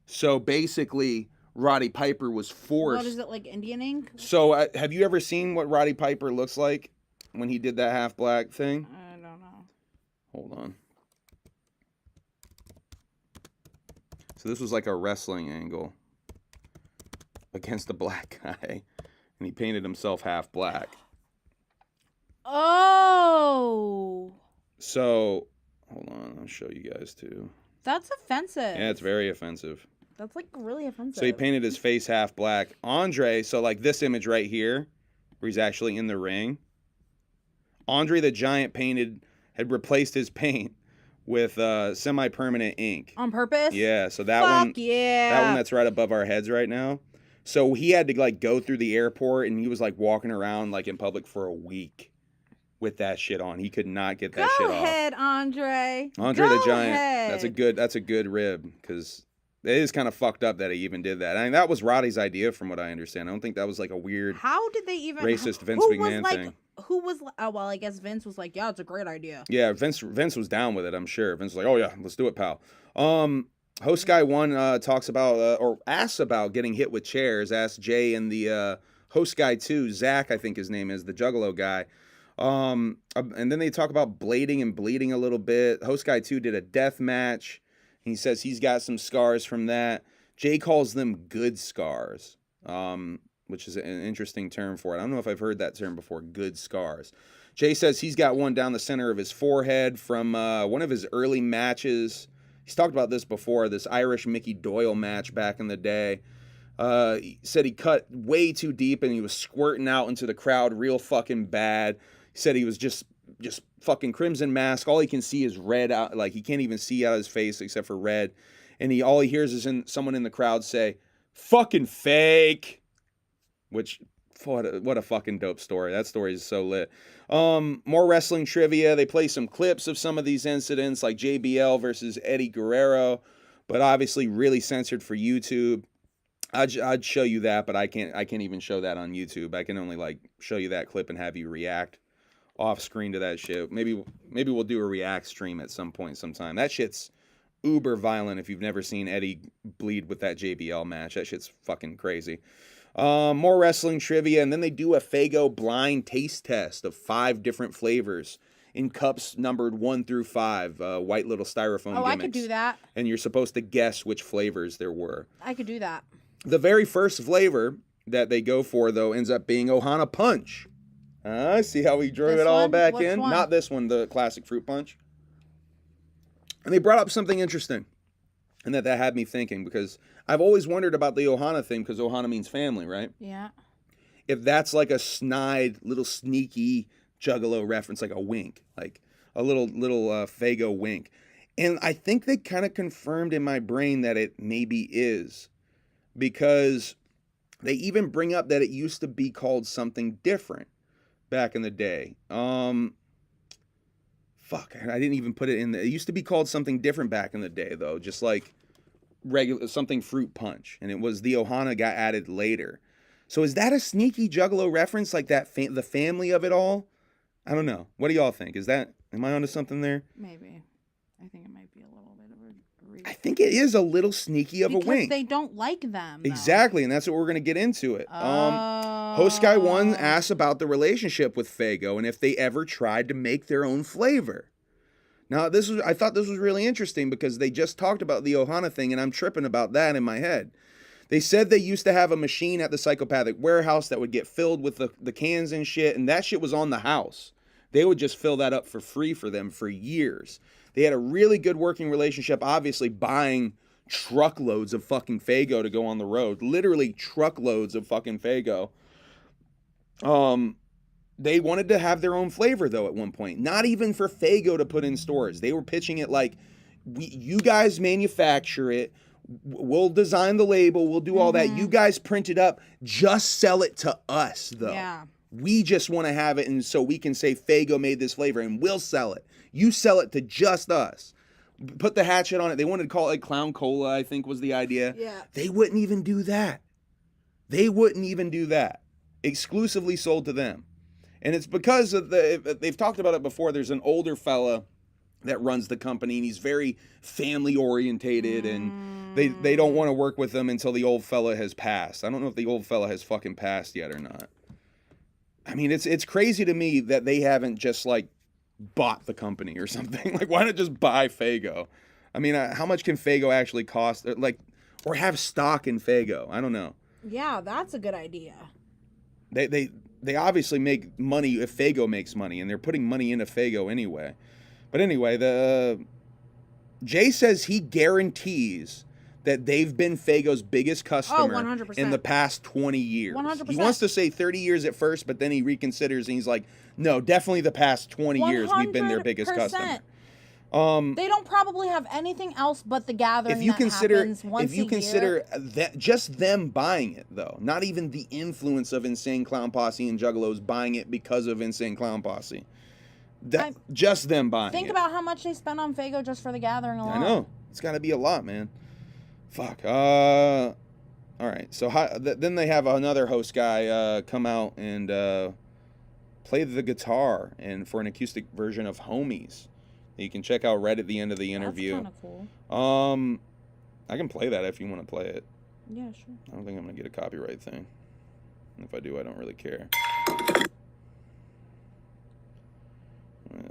So basically, Roddy Piper was forced. What is it, like Indian ink? So have you ever seen what Roddy Piper looks like when he did that half black thing? I don't know. Hold on. So this was like a wrestling angle against a black guy, and he painted himself half black. Oh. So, hold on, I'll show you guys too. That's offensive. Yeah, it's very offensive. That's like really offensive. So he painted his face half black. Andre, so like this image right here, where he's actually in the ring. Andre the Giant had replaced his paint with semi-permanent ink. On purpose? Yeah, so that Fuck one, yeah. that one that's right above our heads right now. So he had to like go through the airport, and he was like walking around like in public for a week with that shit on. He could not get that shit off. Go ahead, Andre. Andre Go the Giant. ahead. That's a good rib, because it is kind of fucked up that he even did that. I mean, that was Roddy's idea, from what I understand. I don't think that was like a weird How did they even racist Vince who McMahon was like, thing. Who was? Oh well, I guess Vince was like, yeah, it's a great idea. Yeah, Vince was down with it, I'm sure. Vince was like, oh yeah, let's do it, pal. Host Guy 1 talks about or asks about getting hit with chairs. Asks Jay, and the Host Guy 2, Zach, I think his name is, the Juggalo guy. And then they talk about blading and bleeding a little bit. Host Guy 2 did a death match. He says he's got some scars from that. Jay calls them good scars, which is an interesting term for it. I don't know if I've heard that term before, good scars. Jay says he's got one down the center of his forehead from one of his early matches. He's talked about this before, this Irish Mickey Doyle match back in the day. He said he cut way too deep and he was squirting out into the crowd real fucking bad. He said he was just fucking crimson mask. All he can see is red out, like he can't even see out of his face except for red. And all he hears is someone in the crowd say, "Fucking fake," which what a fucking dope story. That story is so lit. More wrestling trivia. They play some clips of some of these incidents, like JBL versus Eddie Guerrero, but obviously really censored for YouTube. I'd show you that, but I can't even show that on YouTube. I can only like show you that clip and have you react off screen to that shit. Maybe we'll do a react stream at some point sometime. That shit's uber violent. If you've never seen Eddie bleed with that JBL match, that shit's fucking crazy. More wrestling trivia, and then they do a Faygo blind taste test of 5 different flavors in cups numbered 1 through 5, white little styrofoam gimmicks. I could do that. And you're supposed to guess which flavors there were. I could do that. The very first flavor that they go for, though, ends up being Ohana Punch. See how we drew it all back in? One? Not this one, the classic fruit punch. And they brought up something interesting, and that had me thinking, because I've always wondered about the Ohana thing, because Ohana means family, right? Yeah. If that's like a snide, little sneaky Juggalo reference, like a wink, like a little Faygo wink. And I think they kind of confirmed in my brain that it maybe is, because they even bring up that it used to be called something different back in the day. Fuck, I didn't even put it in there. It used to be called something different back in the day, though. Just like something fruit punch, and it was the Ohana got added later. So is that a sneaky Juggalo reference, like that the family of it all? I don't know. What do y'all think? Am I onto something there? Maybe. I think it might be a little bit of a reach. I think it is a little sneaky of a wink. Because they don't like them. Though. Exactly, and that's what we're going to get into it. Host Guy 1 asks about the relationship with Faygo and if they ever tried to make their own flavor. Now, I thought this was really interesting because they just talked about the Ohana thing, and I'm tripping about that in my head. They said they used to have a machine at the Psychopathic warehouse that would get filled with the cans and shit, and that shit was on the house. They would just fill that up for free for them for years. They had a really good working relationship, obviously buying truckloads of fucking Faygo to go on the road. Literally truckloads of fucking Faygo. They wanted to have their own flavor, though, at one point. Not even for Faygo to put in stores. They were pitching it like, you guys manufacture it. We'll design the label. We'll do all that. You guys print it up. Just sell it to us, though. Yeah. We just want to have it, and so we can say Faygo made this flavor, and we'll sell it. You sell it to just us. Put the hatchet on it. They wanted to call it Clown Cola, I think was the idea. Yeah. They wouldn't even do that. Exclusively sold to them. And it's because of they've talked about it before. There's an older fella that runs the company, and he's very family orientated, and they don't want to work with him until the old fella has passed. I don't know if the old fella has fucking passed yet or not. I mean, it's crazy to me that they haven't just like bought the company or something. Like, why not just buy Faygo? I mean, how much can Faygo actually cost? Or have stock in Faygo? I don't know. Yeah, that's a good idea. They obviously make money if Faygo makes money, and they're putting money into Faygo anyway. But anyway, Jay says he guarantees that they've been Faygo's biggest customer 100%. in the past 20 years. 100%. He wants to say 30 years at first, but then he reconsiders and he's like, no, definitely the past 20 years we've been their biggest customer. They don't probably have anything else but the gathering happens once a year. That just them buying it, though, not even the influence of Insane Clown Posse and Juggalos buying it because of Insane Clown Posse. Just them buying it. Think about how much they spend on Faygo just for the gathering alone. I know. It's got to be a lot, man. Fuck. All right. So then they have another host guy come out and play the guitar for an acoustic version of Homies. You can check out right at the end of the interview. That's kind of cool. I can play that if you want to play it. Yeah, sure. I don't think I'm going to get a copyright thing. And if I do, I don't really care.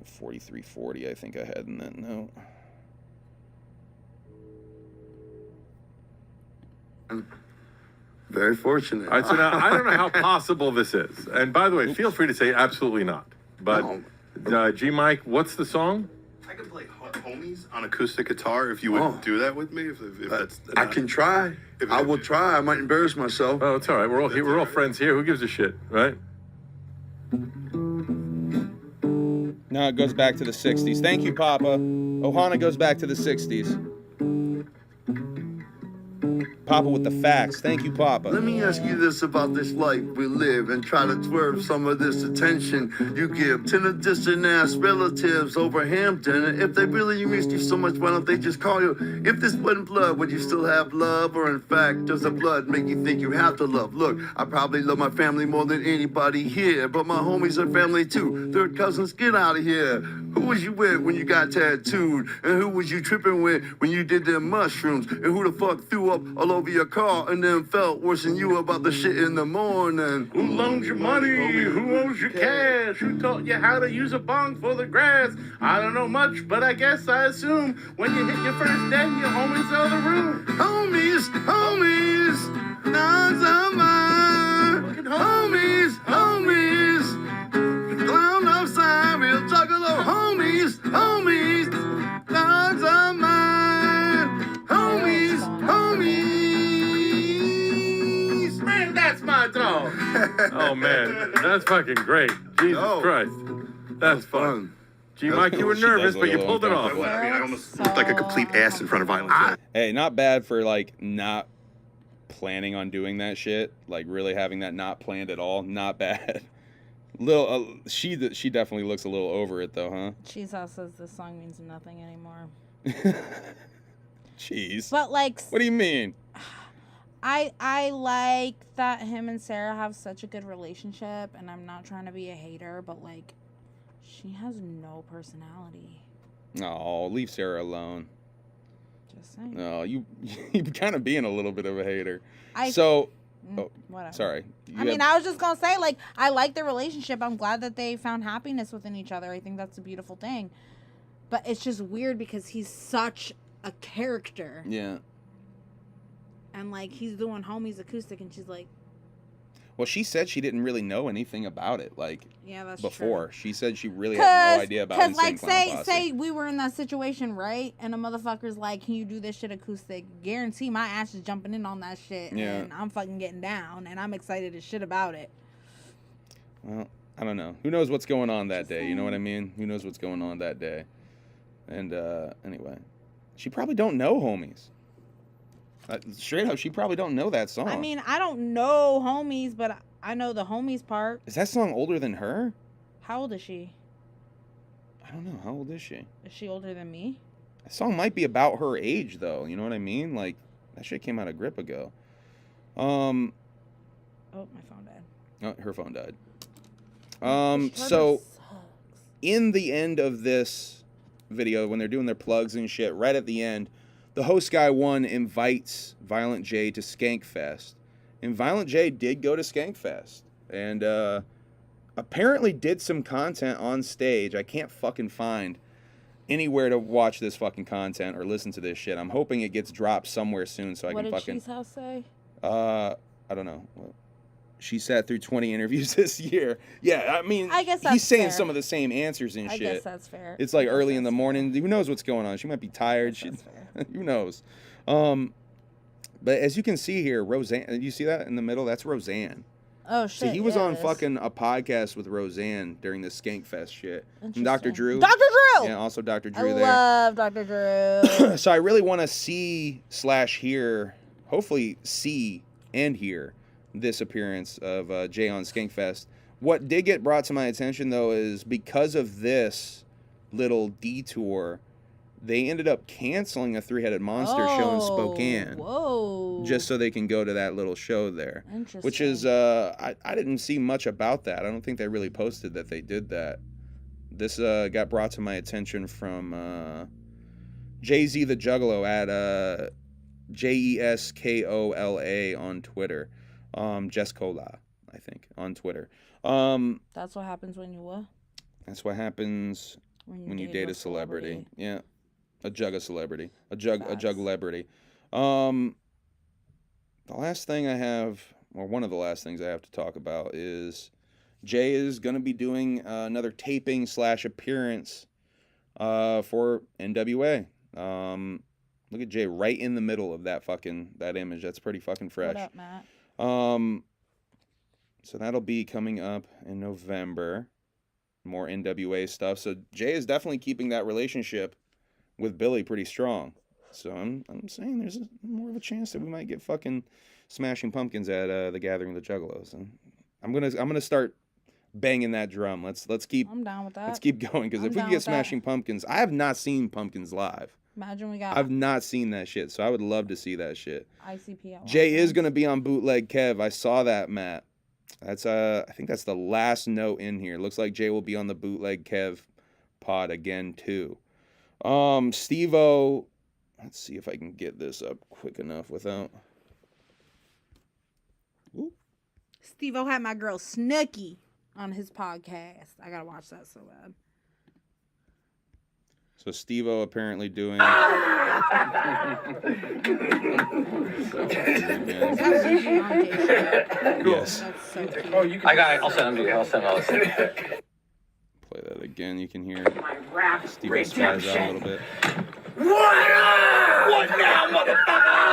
4340, I think I had in that note. Very fortunate. All right, so now I don't know how possible this is. And by the way, feel free to say absolutely not. But G Mike, what's the song? I can play Homies on acoustic guitar if you would do that with me. If that's I can try. I will try. I might embarrass myself. Oh, it's all right. We're all here. We're all friends here. Who gives a shit, right? No, it goes back to the 60s. Thank you, Papa. Ohana goes back to the 60s. Papa with the facts. Thank you, Papa. Let me ask you this about this life we live and try to swerve some of this attention you give to the distant ass relatives over Hampton. If they really missed you so much, why don't they just call you? If this wasn't blood, would you still have love? Or in fact, does the blood make you think you have to love? Look, I probably love my family more than anybody here, but my homies are family too. Third cousins, get out of here. Who was you with when you got tattooed? And who was you tripping with when you did them mushrooms? And who the fuck threw up all over your car and then felt worse than you about the shit in the morning? Who loans you money? Who owes you cash? Who taught you how to use a bong for the grass? I don't know much, but I guess I assume when you hit your first day, your homies are the room. Homies, homies, nines of mine. Homies, homies, clown outside, real juggalo. Homies, homies, nines of mine. Homies, homies. Man, that's my dog. Oh, man. That's fucking great. Jesus Christ. That's fun. G Mike, you were nervous, but you pulled it off. I mean, I almost looked like a complete ass in front of Violent. Hey, not bad for like not planning on doing that shit. Like really having that not planned at all. Not bad. She definitely looks a little over it though, huh? Jesus says this song means nothing anymore. Jeez. But like, What do you mean? I like that him and Sarah have such a good relationship, and I'm not trying to be a hater, but like, she has no personality. Oh, leave Sarah alone. Just saying. No, you kind of being a little bit of a hater. Whatever. Sorry. I was just gonna say, like, I like their relationship. I'm glad that they found happiness within each other. I think that's a beautiful thing. But it's just weird because he's such a character. Yeah. And like, he's doing Homies acoustic, and she's like, well, she said she didn't really know anything about it, like, yeah, that's before. True. She said she really had no idea about Insane like, Clown Posse. say we were in that situation, right? And a motherfucker's like, can you do this shit acoustic? Guarantee my ass is jumping in on that shit. Yeah. And I'm fucking getting down, and I'm excited as shit about it. Well, I don't know. Who knows what's going on that day? You know what I mean? Who knows what's going on that day? And anyway, she probably don't know Homies. Straight up, she probably don't know that song. I mean, I don't know Homies, but I know the Homies part. Is that song older than her? How old is she? I don't know. How old is she? Is she older than me? That song might be about her age, though. You know what I mean? Like, that shit came out a grip ago. Oh, my phone died. Oh, her phone died. So, in the end of this video, when they're doing their plugs and shit, right at the end, the host guy one invites Violent J to Skankfest. And Violent J did go to Skankfest. And apparently did some content on stage. I can't fucking find anywhere to watch this fucking content or listen to this shit. I'm hoping it gets dropped somewhere soon so I can fucking... What did Cheese House say? I don't know. Well, she sat through 20 interviews this year. Yeah, I mean, I guess that's he's saying fair. some of the same answers and I shit. guess that's fair. It's like early in the morning. Who knows what's going on? She might be tired. Who knows? But as you can see here, Roseanne, you see that in the middle? That's Roseanne. Oh, shit. So he was on yes. fucking a podcast with Roseanne during this Skankfest shit. And Dr. Drew. Dr. Drew! Yeah, also Dr. Drew I there. love Dr. Drew. So I really want to see/hear, hopefully see and hear this appearance of Jay on Skankfest. What did get brought to my attention, though, is because of this little detour, they ended up canceling a three-headed monster show in Spokane. Whoa. Just so they can go to that little show there. Interesting. Which is, I didn't see much about that. I don't think they really posted that they did that. This got brought to my attention from Jay-Z the Juggalo at JESKOLA on Twitter. Jescola, I think, on Twitter. That's what happens when you what? That's what happens when you date a celebrity. Yeah. A celebrity. A jugglebrity. The last thing I have, or one of the last things I have to talk about is Jay is going to be doing another taping / appearance for NWA. Look at Jay right in the middle of that image. That's pretty fucking fresh. What up, Matt? So that'll be coming up in November. More NWA stuff. So Jay is definitely keeping that relationship with Billy pretty strong. So I'm saying there's more of a chance that we might get fucking Smashing Pumpkins at the Gathering of the Juggalos. And I'm gonna start banging that drum. Let's keep. I'm down with that. Let's keep going because if we can get Smashing Pumpkins, I have not seen Pumpkins live. Imagine we got. I've not seen that shit, so I would love to see that shit. ICP. Jay is gonna be on Bootleg Kev. I saw that, Matt. That's I think that's the last note in here. Looks like Jay will be on the Bootleg Kev pod again too. Steve-O, let's see if I can get this up quick enough without. Steve-O had my girl Snooki on his podcast. I gotta watch that so bad. So Steve-O apparently doing. Yes. That's so cute. I got it. I'll send them to you. I'll send them all. Play that again. You can hear Steve-O spaz out a little bit. What up? What now, motherfucker?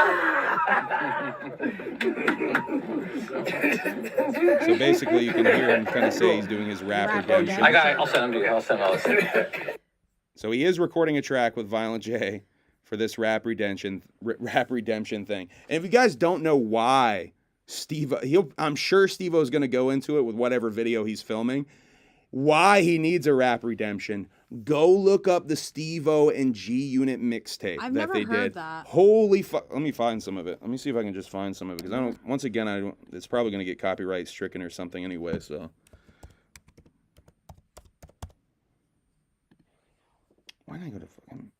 So basically, you can hear him kind of say he's doing his rap redemption. I got it. I'll send them to you. I'll send them all. So he is recording a track with Violent J for this rap redemption thing. And if you guys don't know why I'm sure Steve-O's going to go into it with whatever video he's filming, why he needs a rap redemption. Go look up the Steve-O and G-Unit mixtape I've that never they heard did. that. Holy fuck. Let me find some of it. Let me see if I can just find some of it. Because I don't, once again, it's probably going to get copyright stricken or something anyway, so. Why did I go to fucking.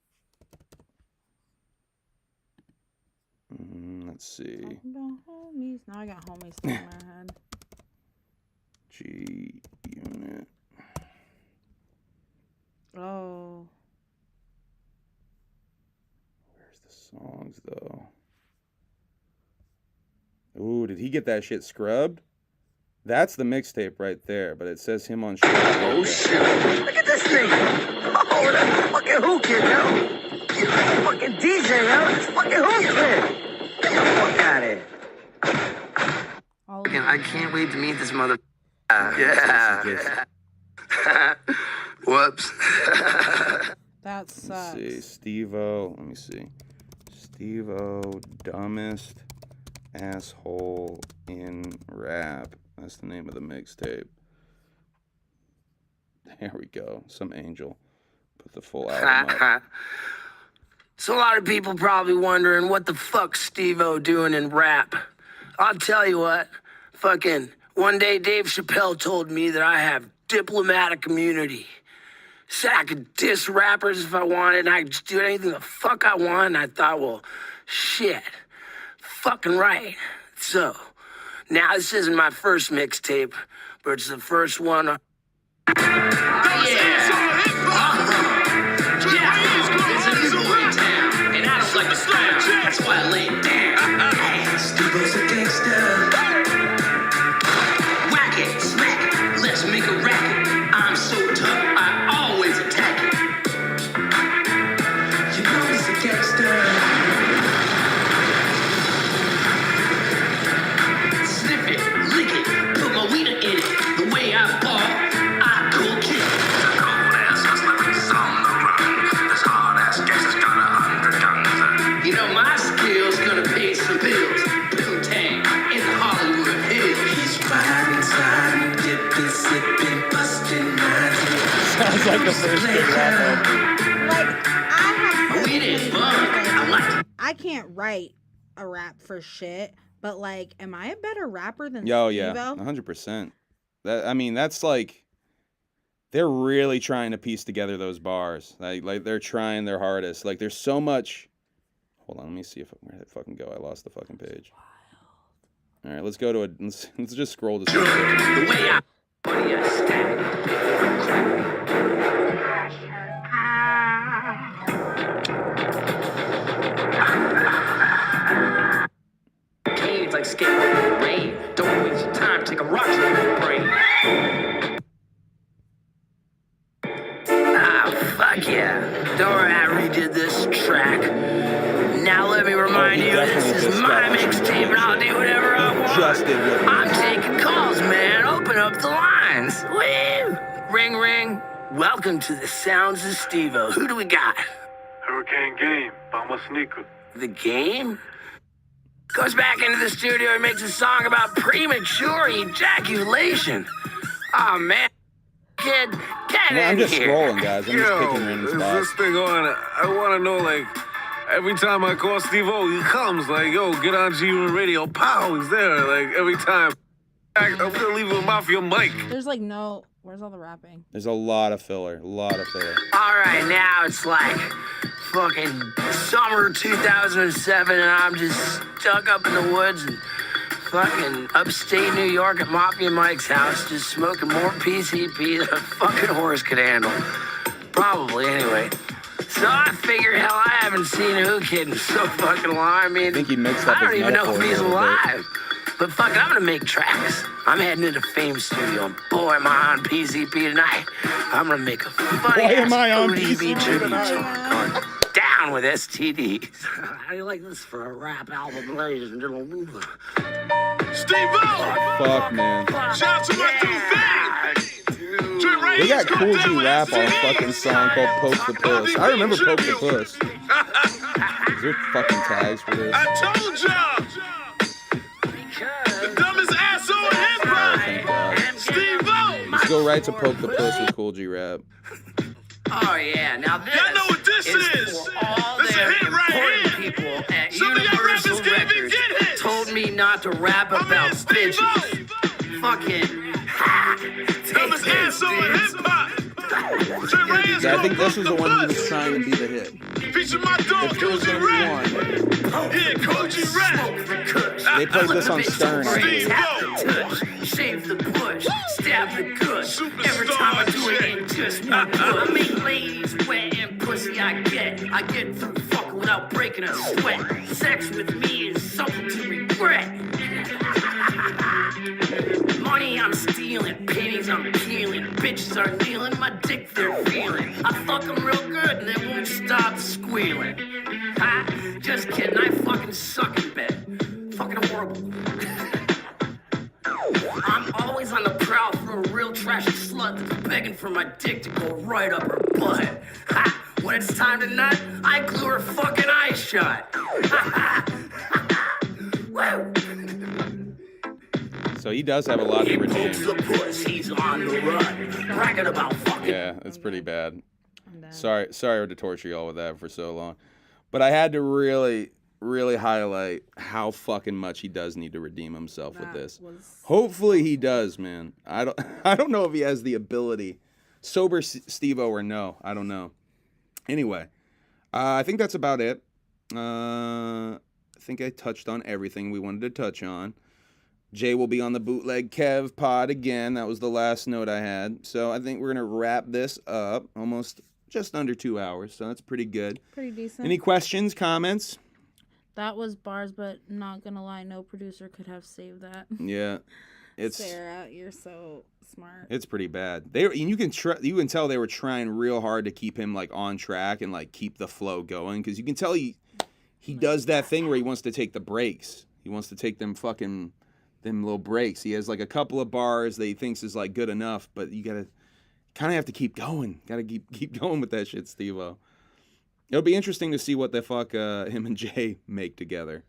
Let's see. Homies. Now I got homies stuck in my head. G-Unit. Oh. Where's the songs, though? Ooh, did he get that shit scrubbed? That's the mixtape right there, but it says him on shit. Oh, shit. Look at this thing. Oh, that's fucking who kid, yo. He's like a fucking DJ, yo. It's fucking who kid. Get the fuck out of here. I can't wait to meet this mother. Yeah. Whoops. That sucks. Let's see, Steve-O. Let me see. Steve-O, dumbest asshole in rap. That's the name of the mixtape. There we go. Some angel. Put the full album up. So a lot of people probably wondering what the fuck's Steve-O doing in rap. I'll tell you what. Fucking one day Dave Chappelle told me that I have diplomatic immunity. Said I could diss rappers if I wanted, and I could just do anything the fuck I want. And I thought, well, shit, fucking right. So, now this isn't my first mixtape, but it's the first one. Yeah, it's a new boy town, and I don't like the style. That's why I lay it down. Steve-O's a gangster. Whack it, smack it, let's make a racket. I'm so tough, I always attack it. You know he's a gangster. Sniff it, lick it, put my wiener in it. The way I ball, I cook it. The cold ass hustler on the run. This hard ass gangster's got 100 guns. You know my skills gonna pay some bills. Poontang in the Hollywood Hills. He's riding, sliding, dipping, sipping, busting. Sounds like the first big rap album. Like, I can't write a rap for shit, but like, am I a better rapper than Yo, Steve-O? yeah, 100%. That, I mean, that's like, they're really trying to piece together those bars. Like they're trying their hardest. Like, there's so much. Hold on, let me see where did it fucking go? I lost the fucking page. All right, let's go to let's just scroll to. The way I body I stack. Caves like skateboarding in the rain. Don't waste your time, take a rock to your brain. Fuck yeah. Don't worry, I redid this track. Now let me remind you, this is my mixtape and I'll do whatever I want. I'm taking calls, man. Open up the lines. Woo! Ring, ring. Welcome to the sounds of Steve-O. Who do we got? Hurricane Game, Bama Sneaker. The game? Goes back into the studio and makes a song about premature ejaculation. Oh, man. Kid, get I'm in just here. scrolling, guys. I'm just picking random Is spots. this thing on? I want to know, like, every time I call Steve-O, he comes, like, yo, get on G-Unit Radio. Pow, he's there. Like, every time. I'm going to leave him off your mic. There's like no. Where's all the rapping? There's a lot of filler. A lot of filler. All right, now it's like fucking summer 2007, and I'm just stuck up in the woods and fucking upstate New York at Mafia Mike's house, just smoking more PCP than a fucking horse could handle. Probably, anyway. So I figure, hell, I haven't seen Who Kid in so fucking long. I mean, I think he mixed up I don't his even know if metaphors he's a little bit. alive. But fuck it, I'm gonna make tracks. I'm heading into Fame Studio, and boy, am I on PCP tonight. I'm gonna make a funny Boy, am I on ODB PCP tribute tonight. song called Down with STDs. How do you like this for a rap album, ladies and gentlemen? Steve-O! Fuck, man. Shout out to my dude, They got Cool G Rap on a fucking song called Poke the Puss. I remember Poke the Puss. Is there fucking tags for this? I told y'all! The dumbest asshole in hip-hop! Thank God. Steve-O! Let's go right to Poke the Puss with Cool G Rap. Oh yeah, now this Y'all know what this is. for all This their a hit right important here. people at Some of y'all Universal rappers can't even Records get hits. told me not to rap My about man Steve-O. bitches. Fucking ha! That was asshole in hip-hop. Trey Reyes Yeah, I think gonna this was the bump one he the was trying to be the hit. Feature my dog, If there was Cozy gonna be Rat. one. Yeah, Cozy Rat. They played this on Stern, I believe. Tap the touch, shave the bush, stab the gush. Every time I do it, it just won't push. I make ladies wet and pussy I get through fucking without breaking a sweat. Sex with me is something to regret. Money I'm stealing, pennies I'm peeling, bitches are kneeling, my dick they're feeling. I fuck them real good and they won't stop squealing. Ha, just kidding, I fucking suck in bed. Fucking horrible. I'm always on the prowl for a real trashy slut that's begging for my dick to go right up her butt. Ha, when it's time to nut, I glue her fucking eyes shut. Woo! So he does have a lot to redeem. The puss, he's on the run, bragging about fucking. Yeah, it's pretty bad. Sorry to torture y'all with that for so long, but I had to really highlight how fucking much he does need to redeem himself with this. Hopefully he does, man. I don't know if he has the ability, sober Steve-O or no. I don't know. Anyway, I think that's about it. I think I touched on everything we wanted to touch on. Jay will be on the Bootleg Kev pod again. That was the last note I had. So I think we're going to wrap this up. Almost just under 2 hours. So that's pretty good. Pretty decent. Any questions, comments? That was bars, but not gonna lie, no producer could have saved that. Yeah. Sarah, you're so smart. It's pretty bad. You can tell they were trying real hard to keep him like on track and like keep the flow going, because you can tell he does that thing where he wants to take the breaks. He wants to take them little breaks. He has like a couple of bars that he thinks is like good enough, but you gotta kind of have to keep going. Gotta keep going with that shit, Steve-O. It'll be interesting to see what the fuck him and Jay make together.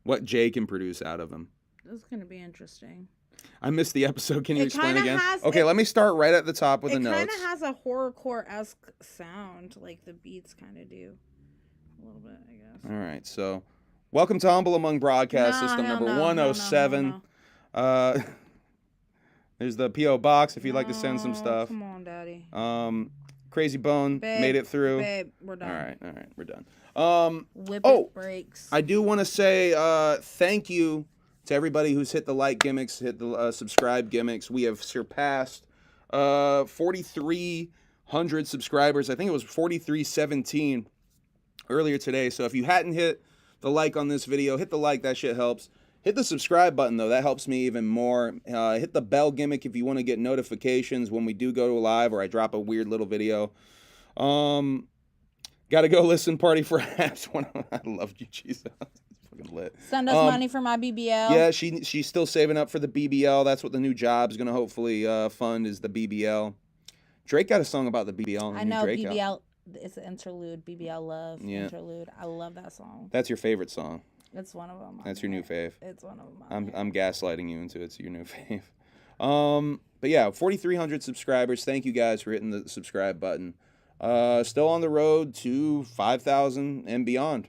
What Jay can produce out of him. That's gonna be interesting. I missed the episode. Can you explain again? Okay, let me start right at the top with the notes. It kind of has a horrorcore-esque sound, like the beats kind of do. A little bit, I guess. All right, so welcome to Humble Among Broadcast System number 107. There's the P.O. Box if you'd like to send some stuff. Come on, Daddy. Crazy Bone made it through. Babe, we're done. All right, we're done. Whip it breaks. I do want to say thank you to everybody who's hit the like gimmicks, hit the subscribe gimmicks. We have surpassed 4,300 subscribers. I think it was 4,317 earlier today. So if you hadn't hit the like on this video, hit the like. That shit helps. Hit the subscribe button, though. That helps me even more. Hit the bell gimmick if you want to get notifications when we do go to a live or I drop a weird little video. Got to go listen Party for HABS. I love you, Jesus. Fucking lit. Send us money for my BBL. Yeah, she's still saving up for the BBL. That's what the new job's going to hopefully fund is the BBL. Drake got a song about the BBL. I know, BBL. It's an interlude. BBL Love. Yeah. Interlude. I love that song. That's your favorite song. It's one of them. That's your new fave. It's one of them. I'm gaslighting you into it's your new fave. But yeah, 4,300 subscribers. Thank you guys for hitting the subscribe button. Still on the road to 5,000 and beyond.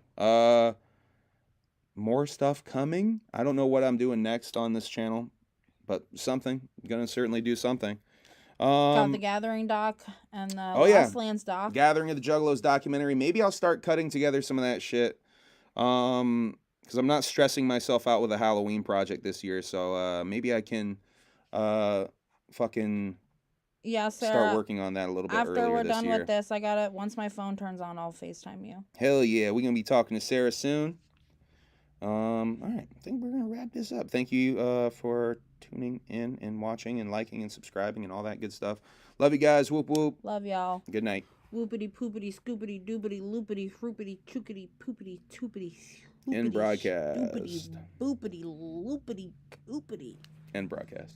More stuff coming. I don't know what I'm doing next on this channel, but something. I'm gonna certainly do something. Got the Gathering doc and the Lost Lands doc. Gathering of the Juggalos documentary. Maybe I'll start cutting together some of that shit. Because I'm not stressing myself out with a Halloween project this year, so maybe I can fucking Sarah, start working on that a little bit earlier this year. After we're done with this, I got it. Once my phone turns on, I'll FaceTime you. Hell yeah, we're gonna be talking to Sarah soon. All right, I think we're gonna wrap this up. Thank you for tuning in and watching and liking and subscribing and all that good stuff. Love you guys. Whoop whoop. Love y'all. Good night. Whoopity poopity scoopity doopity loopity froopity chookity poopity toopity. End broadcast. Boopity boopity loopity coopity. End broadcast.